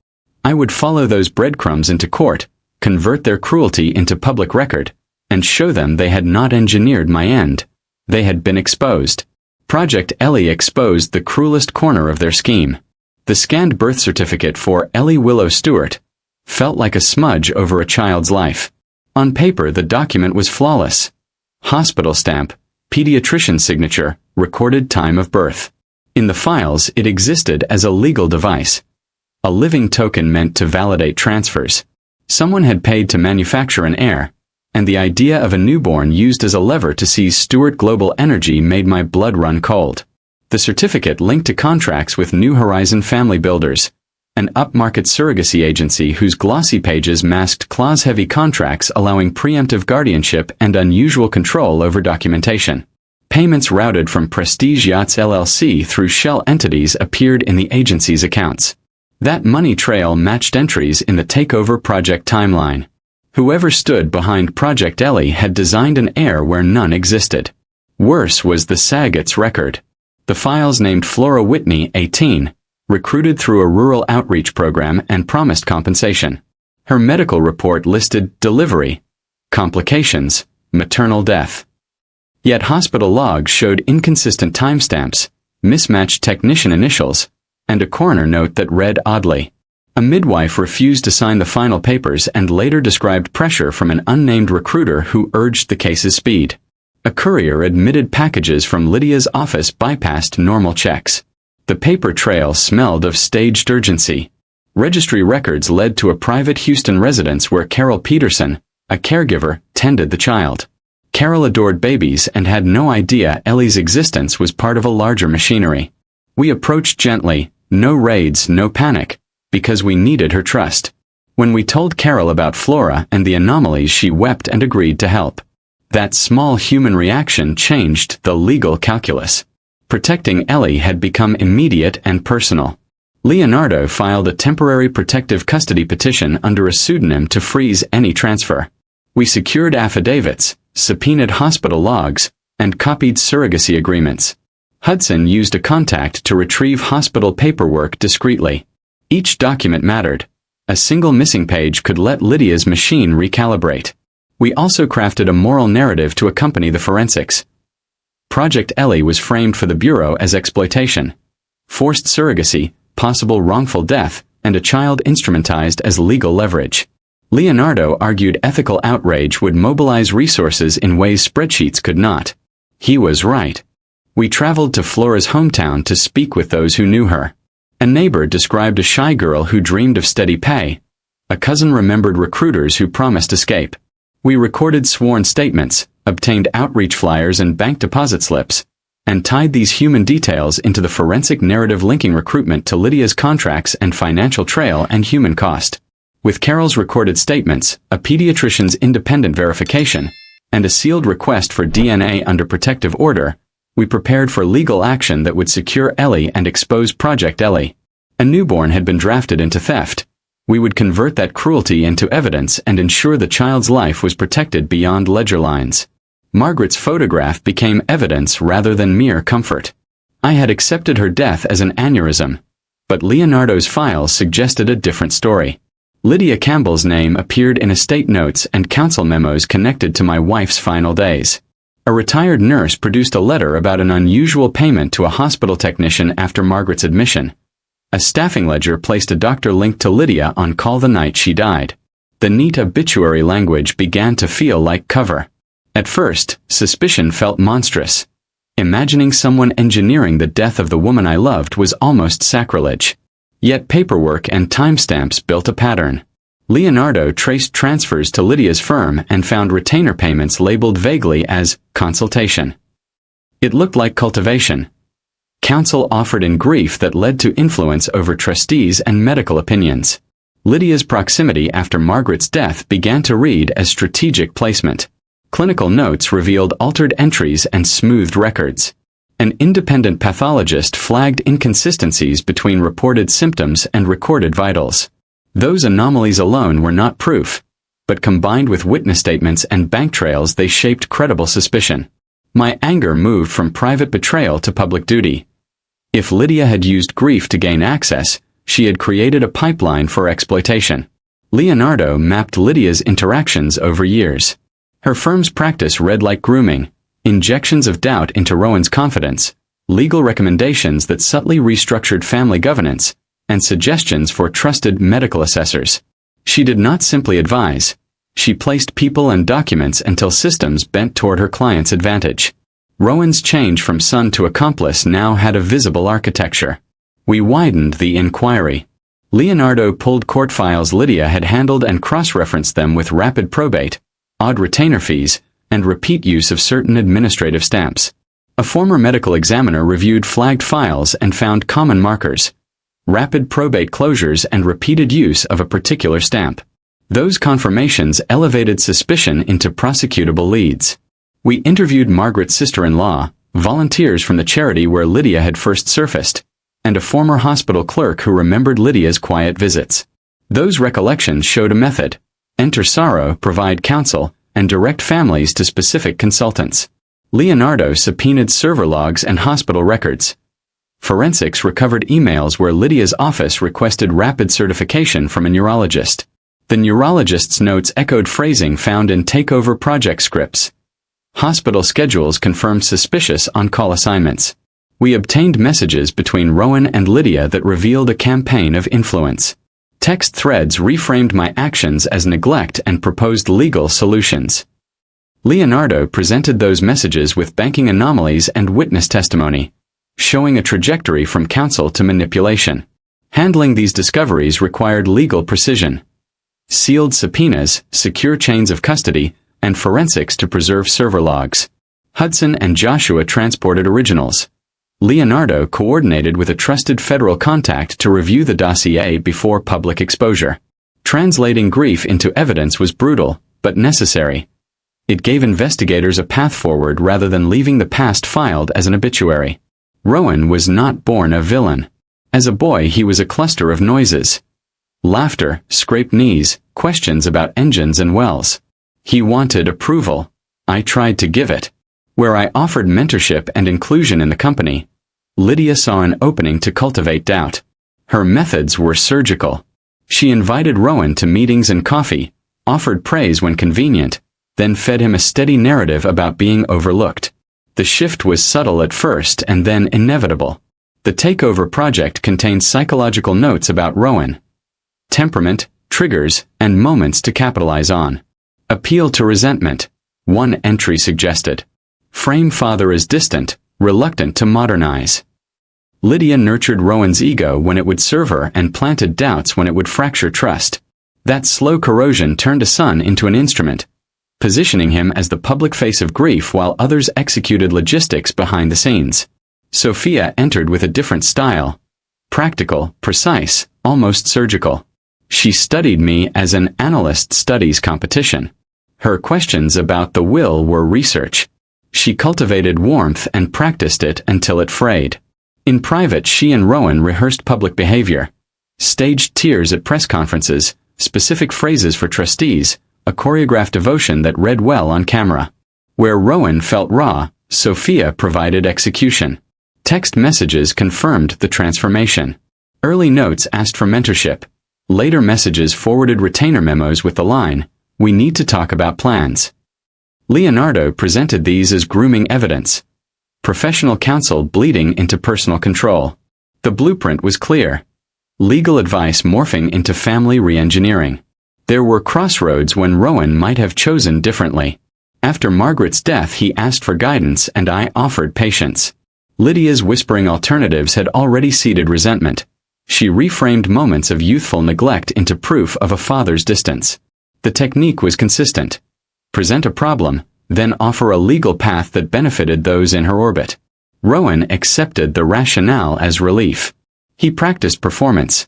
I would follow those breadcrumbs into court, convert their cruelty into public record, and show them they had not engineered my end. They had been exposed. Project Ellie exposed the cruelest corner of their scheme. The scanned birth certificate for Ellie Willow Stewart felt like a smudge over a child's life. On paper, the document was flawless. Hospital stamp, pediatrician signature, recorded time of birth. In the files, it existed as a legal device. A living token meant to validate transfers. Someone had paid to manufacture an heir, and the idea of a newborn used as a lever to seize Stewart Global Energy made my blood run cold. The certificate linked to contracts with New Horizon Family Builders, an upmarket surrogacy agency whose glossy pages masked clause-heavy contracts allowing preemptive guardianship and unusual control over documentation. Payments routed from Prestige Yachts LLC through shell entities appeared in the agency's accounts. That money trail matched entries in the takeover project timeline. Whoever stood behind Project Ellie had designed an heir where none existed. Worse was the Saget's record. The files named Flora Whitney, 18, recruited through a rural outreach program and promised compensation. Her medical report listed delivery, complications, maternal death. Yet hospital logs showed inconsistent timestamps, mismatched technician initials, and a coroner note that read oddly. A midwife refused to sign the final papers and later described pressure from an unnamed recruiter who urged the case's speed. A courier admitted packages from Lydia's office bypassed normal checks. The paper trail smelled of staged urgency. Registry records led to a private Houston residence where Carol Peterson, a caregiver, tended the child. Carol adored babies and had no idea Ellie's existence was part of a larger machinery. We approached gently, no raids, no panic, because we needed her trust. When we told Carol about Flora and the anomalies, she wept and agreed to help. That small human reaction changed the legal calculus. Protecting Ellie had become immediate and personal. Leonardo filed a temporary protective custody petition under a pseudonym to freeze any transfer. We secured affidavits, subpoenaed hospital logs, and copied surrogacy agreements. Hudson used a contact to retrieve hospital paperwork discreetly. Each document mattered. A single missing page could let Lydia's machine recalibrate. We also crafted a moral narrative to accompany the forensics. Project Ellie was framed for the Bureau as exploitation, forced surrogacy, possible wrongful death, and a child instrumentalized as legal leverage. Leonardo argued ethical outrage would mobilize resources in ways spreadsheets could not. He was right. We traveled to Flora's hometown to speak with those who knew her. A neighbor described a shy girl who dreamed of steady pay. A cousin remembered recruiters who promised escape. We recorded sworn statements, obtained outreach flyers and bank deposit slips, and tied these human details into the forensic narrative linking recruitment to Lydia's contracts and financial trail and human cost. With Carol's recorded statements, a pediatrician's independent verification, and a sealed request for DNA under protective order, we prepared for legal action that would secure Ellie and expose Project Ellie. A newborn had been drafted into theft. We would convert that cruelty into evidence and ensure the child's life was protected beyond ledger lines. Margaret's photograph became evidence rather than mere comfort. I had accepted her death as an aneurysm, but Leonardo's files suggested a different story. Lydia Campbell's name appeared in estate notes and counsel memos connected to my wife's final days. A retired nurse produced a letter about an unusual payment to a hospital technician after Margaret's admission. A staffing ledger placed a doctor linked to Lydia on call the night she died. The neat obituary language began to feel like cover. At first, suspicion felt monstrous. Imagining someone engineering the death of the woman I loved was almost sacrilege. Yet paperwork and timestamps built a pattern. Leonardo traced transfers to Lydia's firm and found retainer payments labeled vaguely as consultation. It looked like cultivation. Counsel offered in grief that led to influence over trustees and medical opinions. Lydia's proximity after Margaret's death began to read as strategic placement. Clinical notes revealed altered entries and smoothed records. An independent pathologist flagged inconsistencies between reported symptoms and recorded vitals. Those anomalies alone were not proof, but combined with witness statements and bank trails, they shaped credible suspicion. My anger moved from private betrayal to public duty. If Lydia had used grief to gain access, she had created a pipeline for exploitation. Leonardo mapped Lydia's interactions over years. Her firm's practice read like grooming, injections of doubt into Rowan's confidence, legal recommendations that subtly restructured family governance, and suggestions for trusted medical assessors. She did not simply advise. She placed people and documents until systems bent toward her client's advantage. Rowan's change from son to accomplice now had a visible architecture. We widened the inquiry. Leonardo pulled court files Lydia had handled and cross-referenced them with rapid probate, odd retainer fees, and repeat use of certain administrative stamps. A former medical examiner reviewed flagged files and found common markers: rapid probate closures and repeated use of a particular stamp. Those confirmations elevated suspicion into prosecutable leads. We interviewed Margaret's sister-in-law, volunteers from the charity where Lydia had first surfaced, and a former hospital clerk who remembered Lydia's quiet visits. Those recollections showed a method: enter sorrow, provide counsel, and direct families to specific consultants. Leonardo subpoenaed server logs and hospital records. Forensics recovered emails where Lydia's office requested rapid certification from a neurologist. The neurologist's notes echoed phrasing found in takeover project scripts. Hospital schedules confirmed suspicious on-call assignments. We obtained messages between Rowan and Lydia that revealed a campaign of influence. Text threads reframed my actions as neglect and proposed legal solutions. Leonardo presented those messages with banking anomalies and witness testimony, showing a trajectory from counsel to manipulation. Handling these discoveries required legal precision. Sealed subpoenas, secure chains of custody, and forensics to preserve server logs. Hudson and Joshua transported originals. Leonardo coordinated with a trusted federal contact to review the dossier before public exposure. Translating grief into evidence was brutal, but necessary. It gave investigators a path forward rather than leaving the past filed as an obituary. Rowan was not born a villain. As a boy, he was a cluster of noises. Laughter, scraped knees, questions about engines and wells. He wanted approval. I tried to give it. Where I offered mentorship and inclusion in the company, Lydia saw an opening to cultivate doubt. Her methods were surgical. She invited Rowan to meetings and coffee, offered praise when convenient, then fed him a steady narrative about being overlooked. The shift was subtle at first and then inevitable. The takeover project contained psychological notes about Rowan. Temperament, triggers, and moments to capitalize on. Appeal to resentment. One entry suggested. Frame father as distant, reluctant to modernize. Lydia nurtured Rowan's ego when it would serve her and planted doubts when it would fracture trust. That slow corrosion turned a son into an instrument, positioning him as the public face of grief while others executed logistics behind the scenes. Sophia entered with a different style. Practical, precise, almost surgical. She studied me as an analyst studies competition. Her questions about the will were research. She cultivated warmth and practiced it until it frayed. In private, she and Rowan rehearsed public behavior. Staged tears at press conferences, specific phrases for trustees, a choreographed devotion that read well on camera. Where Rowan felt raw, Sophia provided execution. Text messages confirmed the transformation. Early notes asked for mentorship. Later messages forwarded retainer memos with the line, "We need to talk about plans." Leonardo presented these as grooming evidence. Professional counsel bleeding into personal control. The blueprint was clear. Legal advice morphing into family re-engineering. There were crossroads when Rowan might have chosen differently. After Margaret's death, he asked for guidance and I offered patience. Lydia's whispering alternatives had already seeded resentment. She reframed moments of youthful neglect into proof of a father's distance. The technique was consistent. Present a problem, then offer a legal path that benefited those in her orbit. Rowan accepted the rationale as relief. He practiced performance.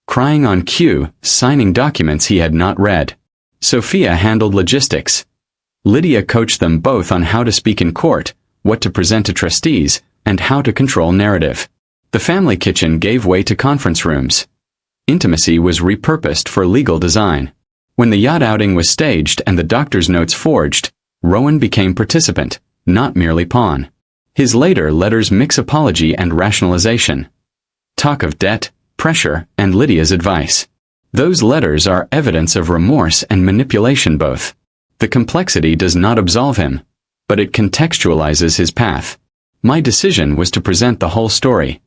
Crying on cue, signing documents he had not read. Sophia handled logistics. Lydia coached them both on how to speak in court, what to present to trustees, and how to control narrative. The family kitchen gave way to conference rooms. Intimacy was repurposed for legal design. When the yacht outing was staged and the doctor's notes forged, Rowan became participant, not merely pawn. His later letters mix apology and rationalization. Talk of debt, pressure, and Lydia's advice. Those letters are evidence of remorse and manipulation both. The complexity does not absolve him, but it contextualizes his path. My decision was to present the whole story.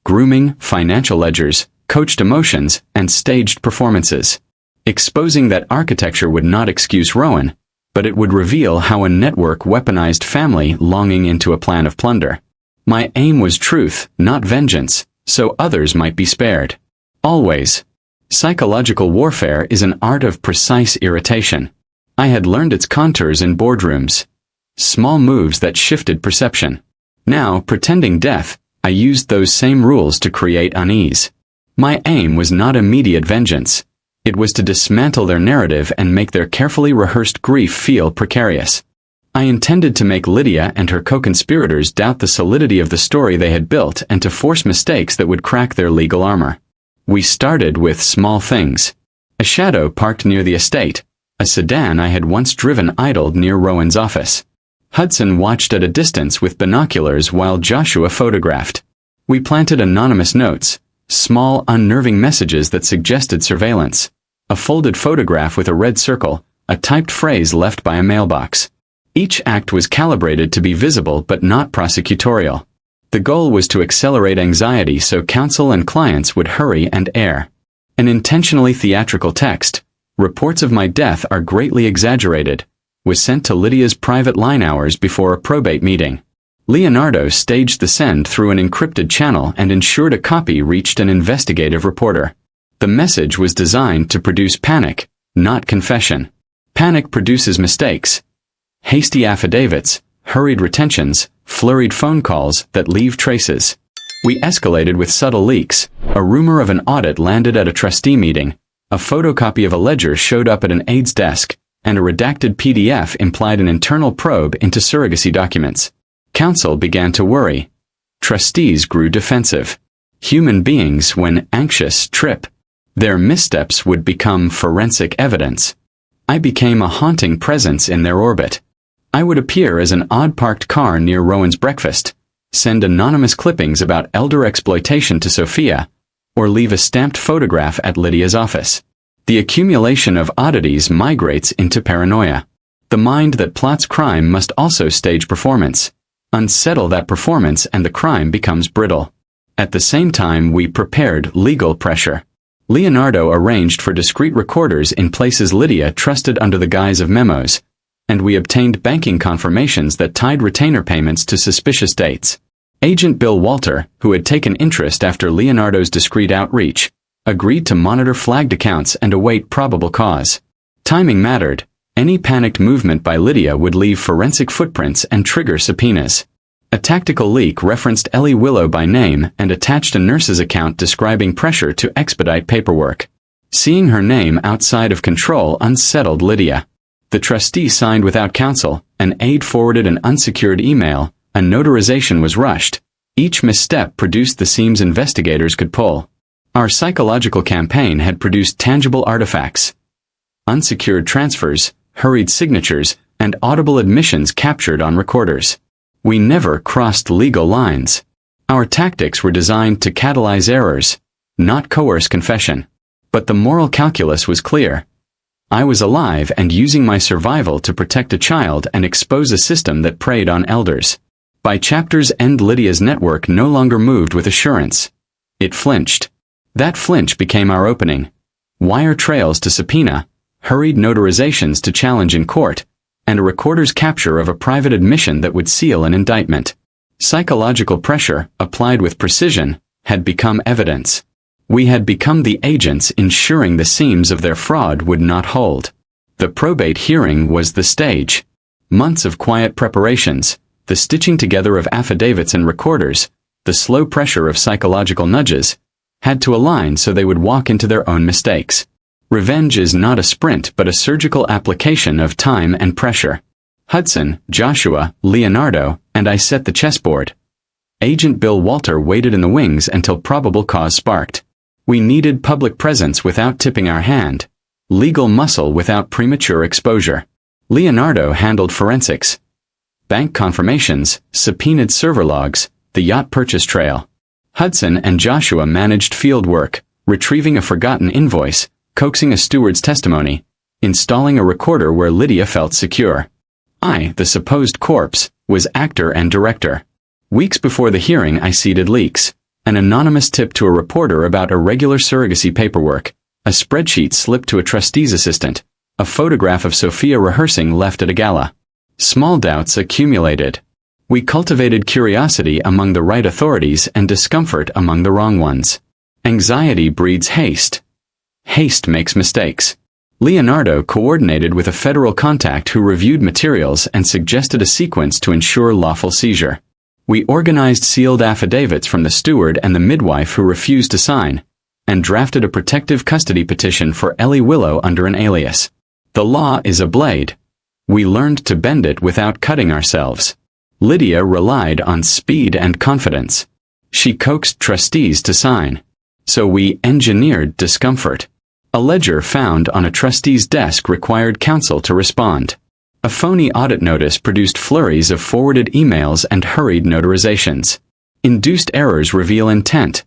Grooming, financial ledgers, coached emotions, and staged performances. Exposing that architecture would not excuse Rowan, but it would reveal how a network weaponized family longing into a plan of plunder. My aim was truth, not vengeance, so others might be spared. Always. Psychological warfare is an art of precise irritation. I had learned its contours in boardrooms. Small moves that shifted perception. Now, pretending death, I used those same rules to create unease. My aim was not immediate vengeance. It was to dismantle their narrative and make their carefully rehearsed grief feel precarious. I intended to make Lydia and her co-conspirators doubt the solidity of the story they had built and to force mistakes that would crack their legal armor. We started with small things. A shadow parked near the estate. A sedan I had once driven idled near Rowan's office. Hudson watched at a distance with binoculars while Joshua photographed. We planted anonymous notes, small unnerving messages that suggested surveillance. A folded photograph with a red circle, a typed phrase left by a mailbox. Each act was calibrated to be visible but not prosecutorial. The goal was to accelerate anxiety so counsel and clients would hurry and err. An intentionally theatrical text. Reports of my death are greatly exaggerated. was sent to Lydia's private line hours before a probate meeting. Leonardo staged the send through an encrypted channel and ensured a copy reached an investigative reporter. The message was designed to produce panic, not confession. Panic produces mistakes. Hasty affidavits, hurried retentions, flurried phone calls that leave traces. We escalated with subtle leaks. A rumor of an audit landed at a trustee meeting. A photocopy of a ledger showed up at an aide's desk, and a redacted PDF implied an internal probe into surrogacy documents. Counsel began to worry. Trustees grew defensive. Human beings, when anxious, trip. Their missteps would become forensic evidence. I became a haunting presence in their orbit. I would appear as an odd-parked car near Rowan's breakfast, send anonymous clippings about elder exploitation to Sophia, or leave a stamped photograph at Lydia's office. The accumulation of oddities migrates into paranoia. The mind that plots crime must also stage performance. Unsettle that performance and the crime becomes brittle. At the same time, we prepared legal pressure. Leonardo arranged for discreet recorders in places Lydia trusted under the guise of memos, and we obtained banking confirmations that tied retainer payments to suspicious dates. Agent Bill Walter, who had taken interest after Leonardo's discreet outreach, agreed to monitor flagged accounts and await probable cause. Timing mattered. Any panicked movement by Lydia would leave forensic footprints and trigger subpoenas. A tactical leak referenced Ellie Willow by name and attached a nurse's account describing pressure to expedite paperwork. Seeing her name outside of control unsettled Lydia. The trustee signed without counsel, an aide forwarded an unsecured email, a notarization was rushed. Each misstep produced the seams investigators could pull. Our psychological campaign had produced tangible artifacts. Unsecured transfers, hurried signatures, and audible admissions captured on recorders. We never crossed legal lines. Our tactics were designed to catalyze errors, not coerce confession. But the moral calculus was clear. I was alive and using my survival to protect a child and expose a system that preyed on elders. By chapter's end, Lydia's network no longer moved with assurance. It flinched. That flinch became our opening. Wire trails to subpoena, hurried notarizations to challenge in court, and a recorder's capture of a private admission that would seal an indictment. Psychological pressure, applied with precision, had become evidence. We had become the agents ensuring the seams of their fraud would not hold. The probate hearing was the stage. Months of quiet preparations, the stitching together of affidavits and recorders, the slow pressure of psychological nudges, had to align so they would walk into their own mistakes. Revenge is not a sprint but a surgical application of time and pressure. Hudson, Joshua, Leonardo, and I set the chessboard. Agent Bill Walter waited in the wings until probable cause sparked. We needed public presence without tipping our hand, legal muscle without premature exposure. Leonardo handled forensics, bank confirmations, subpoenaed server logs, the yacht purchase trail. Hudson and Joshua managed field work, retrieving a forgotten invoice, coaxing a steward's testimony, installing a recorder where Lydia felt secure. I, the supposed corpse, was actor and director. Weeks before the hearing, I seeded leaks. An anonymous tip to a reporter about irregular surrogacy paperwork, a spreadsheet slipped to a trustee's assistant, a photograph of Sophia rehearsing left at a gala. Small doubts accumulated. We cultivated curiosity among the right authorities and discomfort among the wrong ones. Anxiety breeds haste. Haste makes mistakes. Leonardo coordinated with a federal contact who reviewed materials and suggested a sequence to ensure lawful seizure. We organized sealed affidavits from the steward and the midwife who refused to sign, and drafted a protective custody petition for Ellie Willow under an alias. The law is a blade. We learned to bend it without cutting ourselves. Lydia relied on speed and confidence. She coaxed trustees to sign. So we engineered discomfort. A ledger found on a trustee's desk required counsel to respond. A phony audit notice produced flurries of forwarded emails and hurried notarizations. Induced errors reveal intent.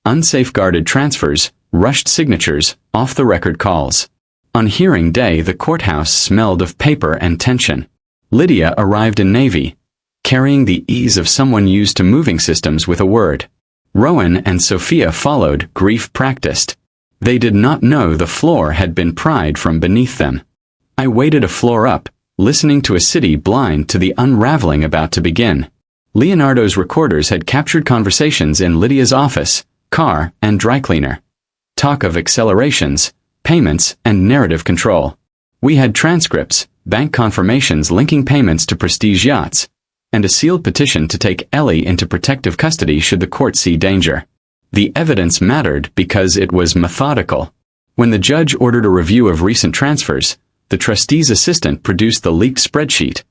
Unsafeguarded transfers, rushed signatures, off-the-record calls. On hearing day, the courthouse smelled of paper and tension. Lydia arrived in Navy, carrying the ease of someone used to moving systems with a word. Rowan and Sophia followed, grief practiced. They did not know the floor had been pried from beneath them. I waited a floor up, listening to a city blind to the unraveling about to begin. Leonardo's recorders had captured conversations in Lydia's office, car, and dry cleaner. Talk of accelerations, payments, and narrative control. We had transcripts, bank confirmations linking payments to prestige yachts, and a sealed petition to take Ellie into protective custody should the court see danger. The evidence mattered because it was methodical. When the judge ordered a review of recent transfers, the trustee's assistant produced the leaked spreadsheet,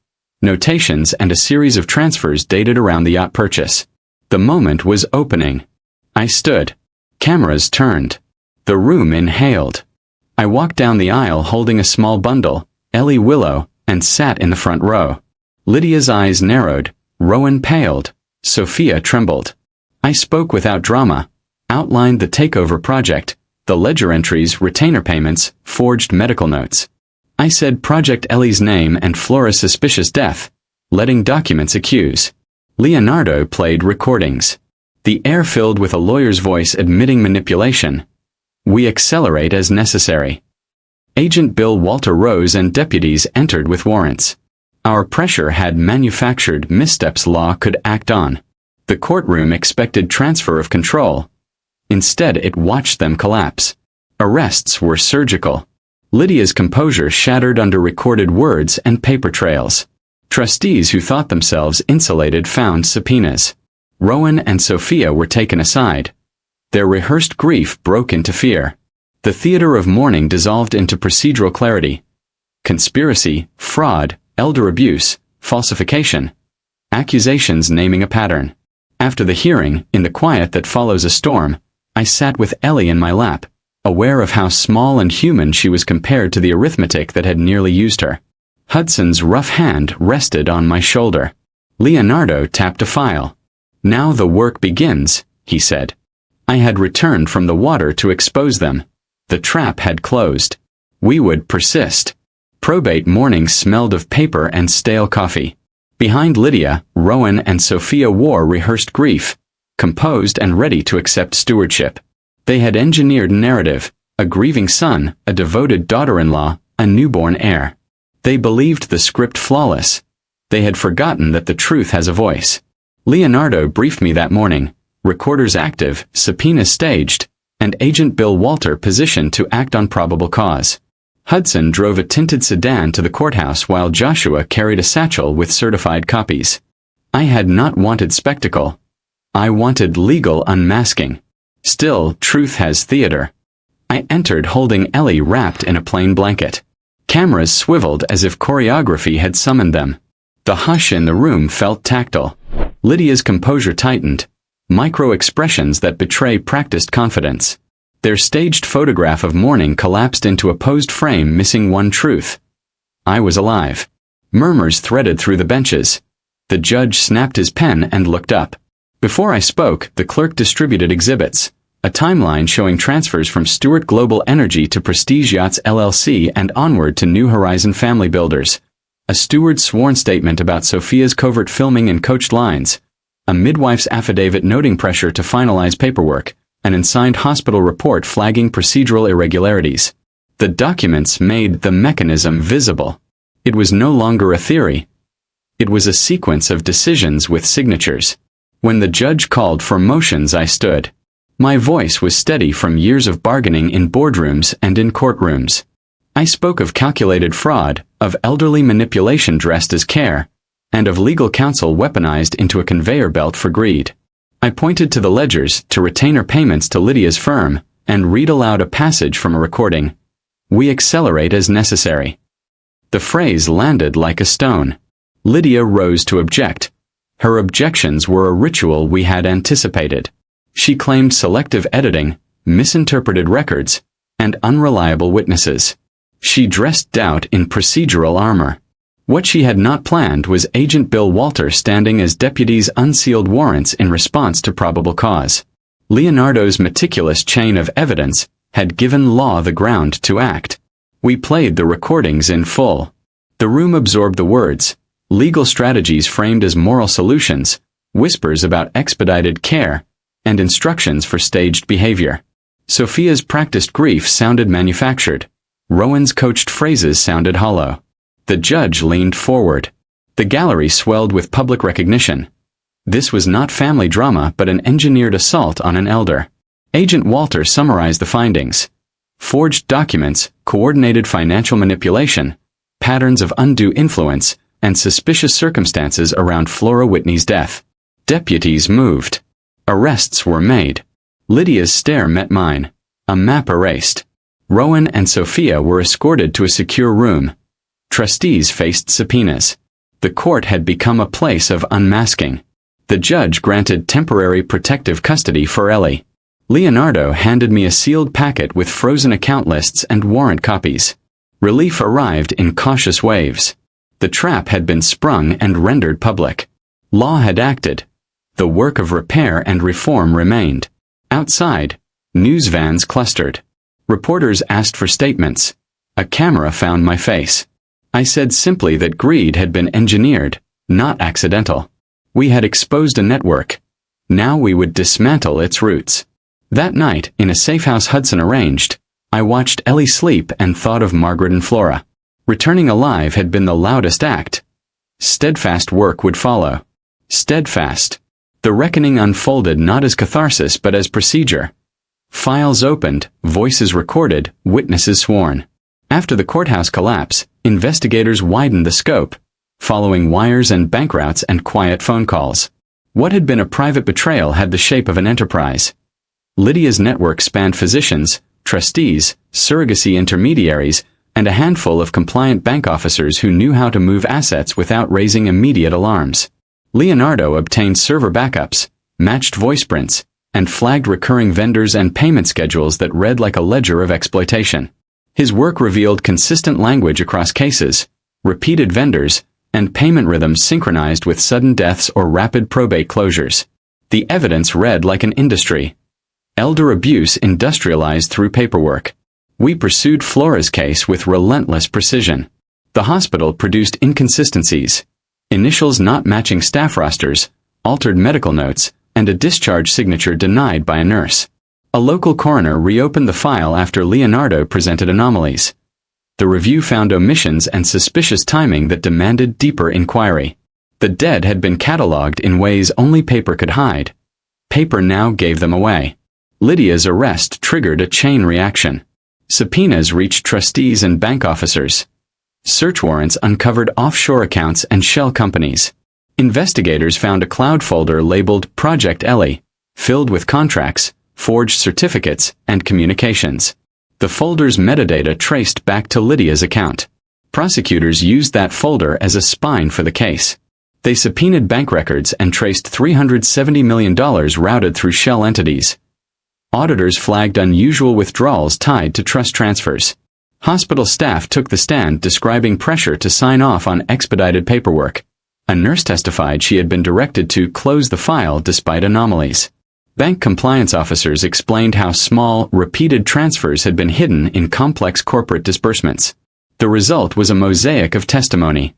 notations, and a series of transfers dated around the yacht purchase. The moment was opening. I stood. Cameras turned. The room inhaled. I walked down the aisle holding a small bundle, Ellie Willow, and sat in the front row. Lydia's eyes narrowed, Rowan paled, Sophia trembled. I spoke without drama, outlined the takeover project, the ledger entries, retainer payments, forged medical notes. I said Project Ellie's name and Flora's suspicious death, letting documents accuse. Leonardo played recordings. The air filled with a lawyer's voice admitting manipulation. We accelerate as necessary. Agent Bill Walter rose and deputies entered with warrants. Our pressure had manufactured missteps law could act on. The courtroom expected transfer of control. Instead, it watched them collapse. Arrests were surgical. Lydia's composure shattered under recorded words and paper trails. Trustees who thought themselves insulated found subpoenas. Rowan and Sophia were taken aside. Their rehearsed grief broke into fear. The theater of mourning dissolved into procedural clarity. Conspiracy, fraud, elder abuse, falsification. Accusations naming a pattern. After the hearing, in the quiet that follows a storm, I sat with Ellie in my lap, aware of how small and human she was compared to the arithmetic that had nearly used her. Hudson's rough hand rested on my shoulder. Leonardo tapped a file. Now the work begins, he said. I had returned from the water to expose them. The trap had closed. We would persist. Probate mornings smelled of paper and stale coffee. Behind Lydia, Rowan and Sophia wore rehearsed grief, composed and ready to accept stewardship. They had engineered narrative, a grieving son, a devoted daughter-in-law, a newborn heir. They believed the script flawless. They had forgotten that the truth has a voice. Leonardo briefed me that morning, recorders active, subpoenas staged, and Agent Bill Walter positioned to act on probable cause. Hudson drove a tinted sedan to the courthouse while Joshua carried a satchel with certified copies. I had not wanted spectacle. I wanted legal unmasking. Still, truth has theater. I entered holding Ellie wrapped in a plain blanket. Cameras swiveled as if choreography had summoned them. The hush in the room felt tactile. Lydia's composure tightened. Micro-expressions that betray practiced confidence. Their staged photograph of mourning collapsed into a posed frame missing one truth. I was alive. Murmurs threaded through the benches. The judge snapped his pen and looked up. Before I spoke, the clerk distributed exhibits. A timeline showing transfers from Stewart Global Energy to Prestige Yachts LLC and onward to New Horizon Family Builders. A steward's sworn statement about Sophia's covert filming in coached lines. A midwife's affidavit noting pressure to finalize paperwork. An unsigned hospital report flagging procedural irregularities. The documents made the mechanism visible. It was no longer a theory. It was a sequence of decisions with signatures. When the judge called for motions, I stood. My voice was steady from years of bargaining in boardrooms and in courtrooms. I spoke of calculated fraud, of elderly manipulation dressed as care, and of legal counsel weaponized into a conveyor belt for greed. I pointed to the ledgers, to retainer payments to Lydia's firm, and read aloud a passage from a recording. We accelerate as necessary. The phrase landed like a stone. Lydia rose to object. Her objections were a ritual we had anticipated. She claimed selective editing, misinterpreted records, and unreliable witnesses. She dressed doubt in procedural armor. What she had not planned was Agent Bill Walter standing as deputies unsealed warrants in response to probable cause. Leonardo's meticulous chain of evidence had given law the ground to act. We played the recordings in full. The room absorbed the words, legal strategies framed as moral solutions, whispers about expedited care, and instructions for staged behavior. Sophia's practiced grief sounded manufactured. Rowan's coached phrases sounded hollow. The judge leaned forward. The gallery swelled with public recognition. This was not family drama but an engineered assault on an elder. Agent Walter summarized the findings. Forged documents, coordinated financial manipulation, patterns of undue influence, and suspicious circumstances around Flora Whitney's death. Deputies moved. Arrests were made. Lydia's stare met mine. A map erased. Rowan and Sophia were escorted to a secure room. Trustees faced subpoenas. The court had become a place of unmasking. The judge granted temporary protective custody for Ellie. Leonardo handed me a sealed packet with frozen account lists and warrant copies. Relief arrived in cautious waves. The trap had been sprung and rendered public. Law had acted. The work of repair and reform remained. Outside, news vans clustered. Reporters asked for statements. A camera found my face. I said simply that greed had been engineered, not accidental. We had exposed a network. Now we would dismantle its roots. That night, in a safe house Hudson arranged, I watched Ellie sleep and thought of Margaret and Flora. Returning alive had been the loudest act. Steadfast work would follow. Steadfast. The reckoning unfolded not as catharsis but as procedure. Files opened, voices recorded, witnesses sworn. After the courthouse collapse, investigators widened the scope, following wires and bank routes and quiet phone calls. What had been a private betrayal had the shape of an enterprise. Lydia's network spanned physicians, trustees, surrogacy intermediaries, and a handful of compliant bank officers who knew how to move assets without raising immediate alarms. Leonardo obtained server backups, matched voice prints, and flagged recurring vendors and payment schedules that read like a ledger of exploitation. His work revealed consistent language across cases, repeated vendors, and payment rhythms synchronized with sudden deaths or rapid probate closures. The evidence read like an industry. Elder abuse industrialized through paperwork. We pursued Flora's case with relentless precision. The hospital produced inconsistencies, initials not matching staff rosters, altered medical notes, and a discharge signature denied by a nurse. A local coroner reopened the file after Leonardo presented anomalies. The review found omissions and suspicious timing that demanded deeper inquiry. The dead had been catalogued in ways only paper could hide. Paper now gave them away. Lydia's arrest triggered a chain reaction. Subpoenas reached trustees and bank officers. Search warrants uncovered offshore accounts and shell companies. Investigators found a cloud folder labeled Project Ellie, filled with contracts, forged certificates, and communications. The folder's metadata traced back to Lydia's account. Prosecutors used that folder as a spine for the case. They subpoenaed bank records and traced $370 million routed through shell entities. Auditors flagged unusual withdrawals tied to trust transfers. Hospital staff took the stand describing pressure to sign off on expedited paperwork. A nurse testified she had been directed to close the file despite anomalies. Bank compliance officers explained how small, repeated transfers had been hidden in complex corporate disbursements. The result was a mosaic of testimony.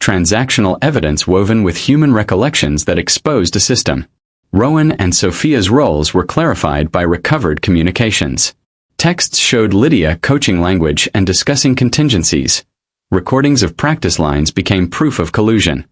Transactional evidence woven with human recollections that exposed a system. Rowan and Sophia's roles were clarified by recovered communications. Texts showed Lydia coaching language and discussing contingencies. Recordings of practice lines became proof of collusion.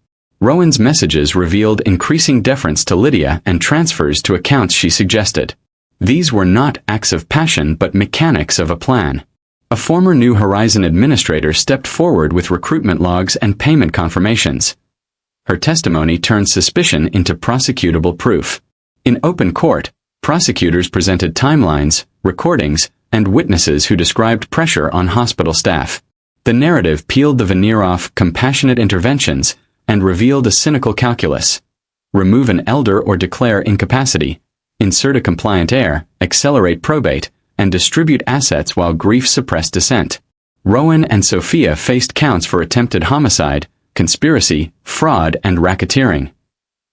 Rowan's messages revealed increasing deference to Lydia and transfers to accounts she suggested. These were not acts of passion but mechanics of a plan. A former New Horizon administrator stepped forward with recruitment logs and payment confirmations. Her testimony turned suspicion into prosecutable proof. In open court, prosecutors presented timelines, recordings, and witnesses who described pressure on hospital staff. The narrative peeled the veneer off compassionate interventions and revealed a cynical calculus. Remove an elder or declare incapacity, insert a compliant heir, accelerate probate, and distribute assets while grief suppressed dissent. Rowan and Sophia faced counts for attempted homicide, conspiracy, fraud, and racketeering.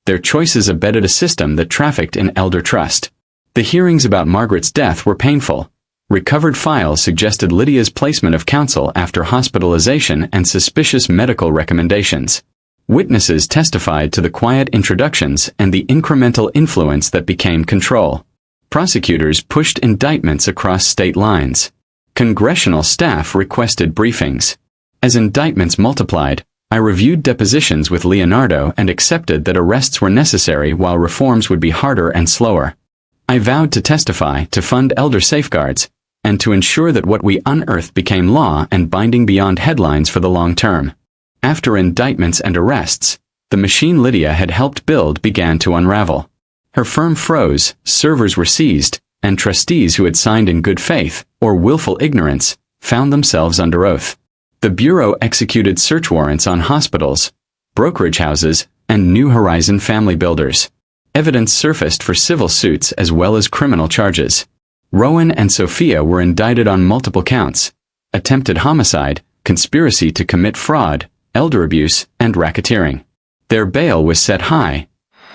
Their choices abetted a system that trafficked in elder trust. The hearings about Margaret's death were painful. Recovered files suggested Lydia's placement of counsel after hospitalization and suspicious medical recommendations. Witnesses testified to the quiet introductions and the incremental influence that became control. Prosecutors pushed indictments across state lines. Congressional staff requested briefings. As indictments multiplied, I reviewed depositions with Leonardo and accepted that arrests were necessary while reforms would be harder and slower. I vowed to testify, to fund elder safeguards, and to ensure that what we unearthed became law and binding beyond headlines for the long term. After indictments and arrests, the machine Lydia had helped build began to unravel. Her firm froze, servers were seized, and trustees who had signed in good faith, or willful ignorance, found themselves under oath. The Bureau executed search warrants on hospitals, brokerage houses, and New Horizon family builders. Evidence surfaced for civil suits as well as criminal charges. Rowan and Sophia were indicted on multiple counts: attempted homicide, conspiracy to commit fraud, elder abuse, and racketeering. Their bail was set high.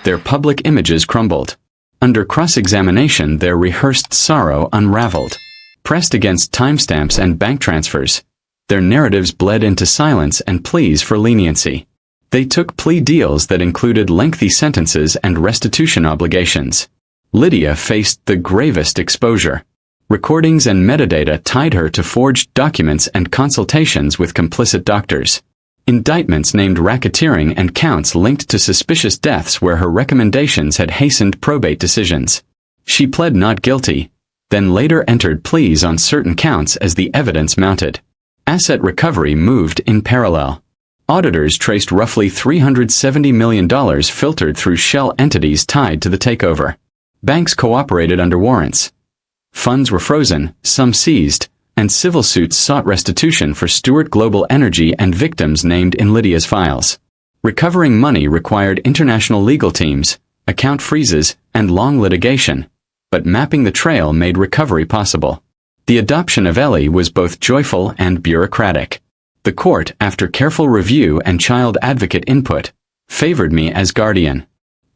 Their public images crumbled. Under cross-examination, their rehearsed sorrow unraveled. Pressed against timestamps and bank transfers, their narratives bled into silence and pleas for leniency. They took plea deals that included lengthy sentences and restitution obligations. Lydia faced the gravest exposure. Recordings and metadata tied her to forged documents and consultations with complicit doctors. Indictments named racketeering and counts linked to suspicious deaths where her recommendations had hastened probate decisions. She pled not guilty, then later entered pleas on certain counts as the evidence mounted. Asset recovery moved in parallel. Auditors traced roughly $370 million filtered through shell entities tied to the takeover. Banks cooperated under warrants. Funds were frozen, some seized, and civil suits sought restitution for Stewart Global Energy and victims named in Lydia's files. Recovering money required international legal teams, account freezes, and long litigation, but mapping the trail made recovery possible. The adoption of Ellie was both joyful and bureaucratic. The court, after careful review and child advocate input, favored me as guardian.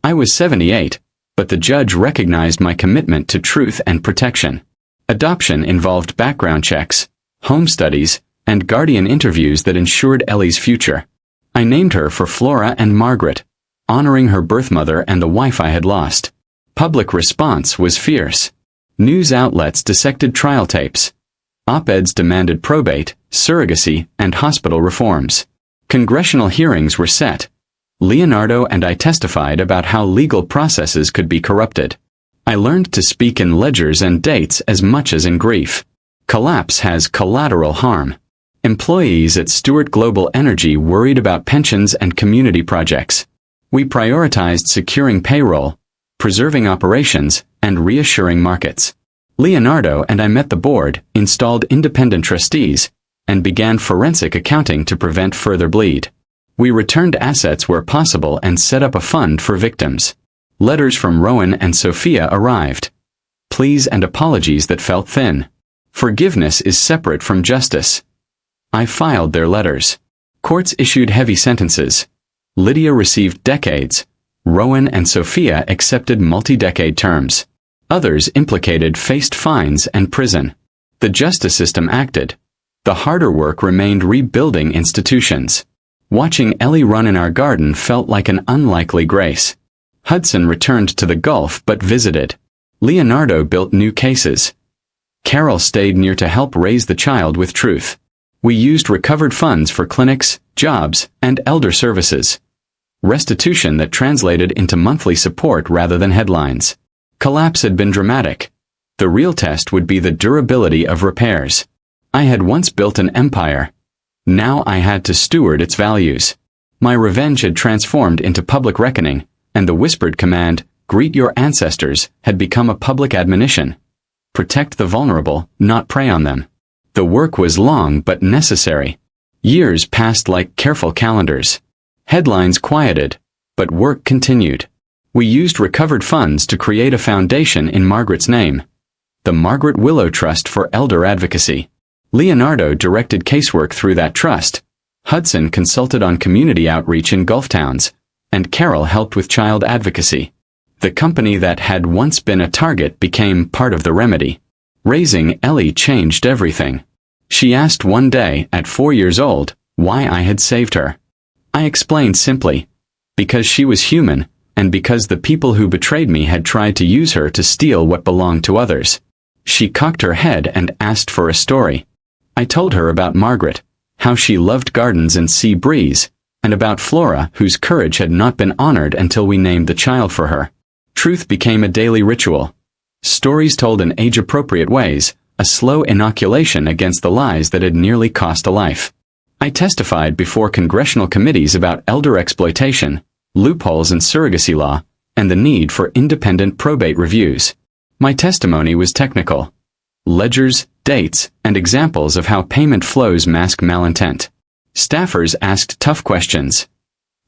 I was 78, but the judge recognized my commitment to truth and protection. Adoption involved background checks, home studies, and guardian interviews that ensured Ellie's future. I named her for Flora and Margaret, honoring her birth mother and the wife I had lost. Public response was fierce. News outlets dissected trial tapes. Op-eds demanded probate, surrogacy, and hospital reforms. Congressional hearings were set. Leonardo and I testified about how legal processes could be corrupted. I learned to speak in ledgers and dates as much as in grief. Collapse has collateral harm. Employees at Stewart Global Energy worried about pensions and community projects. We prioritized securing payroll, preserving operations, and reassuring markets. Leonardo and I met the board, installed independent trustees, and began forensic accounting to prevent further bleed. We returned assets where possible and set up a fund for victims. Letters from Rowan and Sophia arrived. Pleas and apologies that felt thin. Forgiveness is separate from justice. I filed their letters. Courts issued heavy sentences. Lydia received decades. Rowan and Sophia accepted multi-decade terms. Others implicated faced fines and prison. The justice system acted. The harder work remained rebuilding institutions. Watching Ellie run in our garden felt like an unlikely grace. Hudson returned to the Gulf but visited. Leonardo built new cases. Carol stayed near to help raise the child with truth. We used recovered funds for clinics, jobs, and elder services. Restitution that translated into monthly support rather than headlines. Collapse had been dramatic. The real test would be the durability of repairs. I had once built an empire. Now I had to steward its values. My revenge had transformed into public reckoning, and the whispered command, "Greet your ancestors," had become a public admonition. Protect the vulnerable, not prey on them. The work was long but necessary. Years passed like careful calendars. Headlines quieted, but work continued. We used recovered funds to create a foundation in Margaret's name, the Margaret Willow Trust for Elder Advocacy. Leonardo directed casework through that trust. Hudson consulted on community outreach in Gulf towns, and Carol helped with child advocacy. The company that had once been a target became part of the remedy. Raising Ellie changed everything. She asked one day, at 4 years old, why I had saved her. I explained simply, because she was human, and because the people who betrayed me had tried to use her to steal what belonged to others. She cocked her head and asked for a story. I told her about Margaret, how she loved gardens and sea breeze, and about Flora, whose courage had not been honored until we named the child for her. Truth became a daily ritual. Stories told in age-appropriate ways, a slow inoculation against the lies that had nearly cost a life. I testified before congressional committees about elder exploitation, loopholes in surrogacy law, and the need for independent probate reviews. My testimony was technical. Ledgers, dates, and examples of how payment flows mask malintent. Staffers asked tough questions.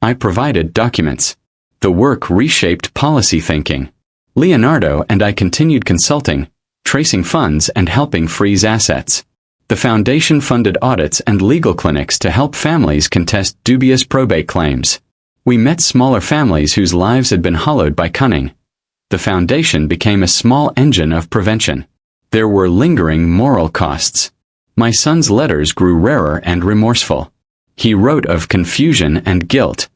I provided documents. The work reshaped policy thinking. Leonardo and I continued consulting, tracing funds and helping freeze assets. The foundation funded audits and legal clinics to help families contest dubious probate claims. We met smaller families whose lives had been hollowed by cunning. The foundation became a small engine of prevention. There were lingering moral costs. My son's letters grew rarer and remorseful. He wrote of confusion and guilt.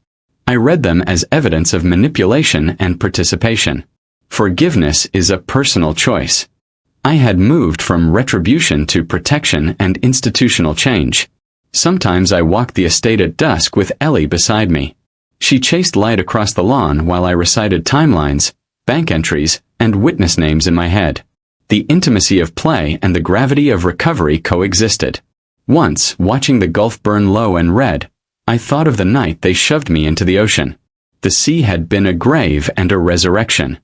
I read them as evidence of manipulation and participation. Forgiveness is a personal choice. I had moved from retribution to protection and institutional change. Sometimes I walked the estate at dusk with Ellie beside me. She chased light across the lawn while I recited timelines, bank entries, and witness names in my head. The intimacy of play and the gravity of recovery coexisted. Once, watching the Gulf burn low and red, I thought of the night they shoved me into the ocean. The sea had been a grave and a resurrection.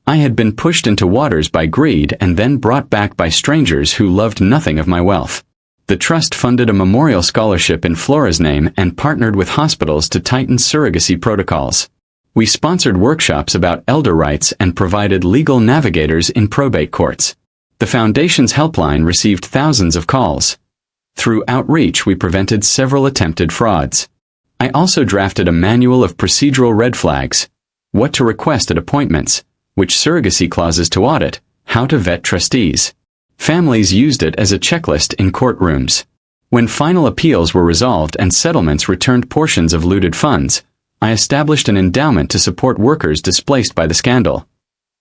I had been pushed into waters by greed and then brought back by strangers who loved nothing of my wealth. The trust funded a memorial scholarship in Flora's name and partnered with hospitals to tighten surrogacy protocols. We sponsored workshops about elder rights and provided legal navigators in probate courts. The foundation's helpline received thousands of calls. Through outreach, we prevented several attempted frauds. I also drafted a manual of procedural red flags, what to request at appointments, which surrogacy clauses to audit, how to vet trustees. Families used it as a checklist in courtrooms. When final appeals were resolved and settlements returned portions of looted funds, I established an endowment to support workers displaced by the scandal.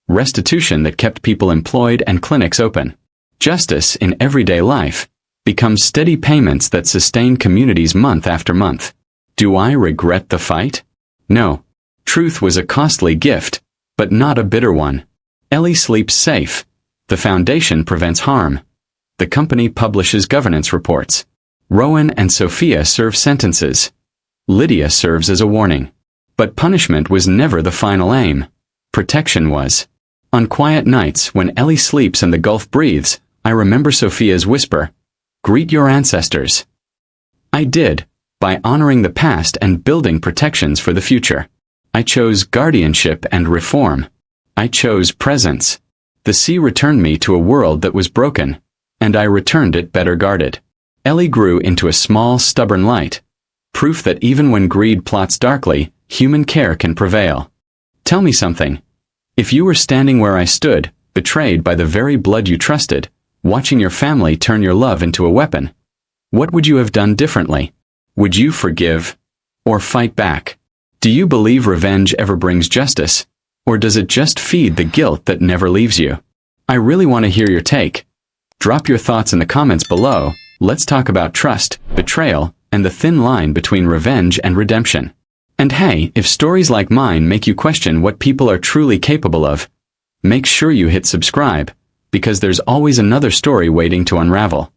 Restitution that kept people employed and clinics open. Justice in everyday life becomes steady payments that sustain communities month after month. Do I regret the fight? No. Truth was a costly gift, but not a bitter one. Ellie sleeps safe. The foundation prevents harm. The company publishes governance reports. Rowan and Sophia serve sentences. Lydia serves as a warning. But punishment was never the final aim. Protection was. On quiet nights when Ellie sleeps and the Gulf breathes, I remember Sophia's whisper, "Greet your ancestors." I did, by honoring the past and building protections for the future. I chose guardianship and reform. I chose presence. The sea returned me to a world that was broken, and I returned it better guarded. Ellie grew into a small, stubborn light, proof that even when greed plots darkly, human care can prevail. Tell me something. If you were standing where I stood, betrayed by the very blood you trusted, watching your family turn your love into a weapon, what would you have done differently? Would you forgive? Or fight back? Do you believe revenge ever brings justice? Or does it just feed the guilt that never leaves you? I really want to hear your take. Drop your thoughts in the comments below. Let's talk about trust, betrayal, and the thin line between revenge and redemption. And hey, if stories like mine make you question what people are truly capable of, make sure you hit subscribe, because there's always another story waiting to unravel.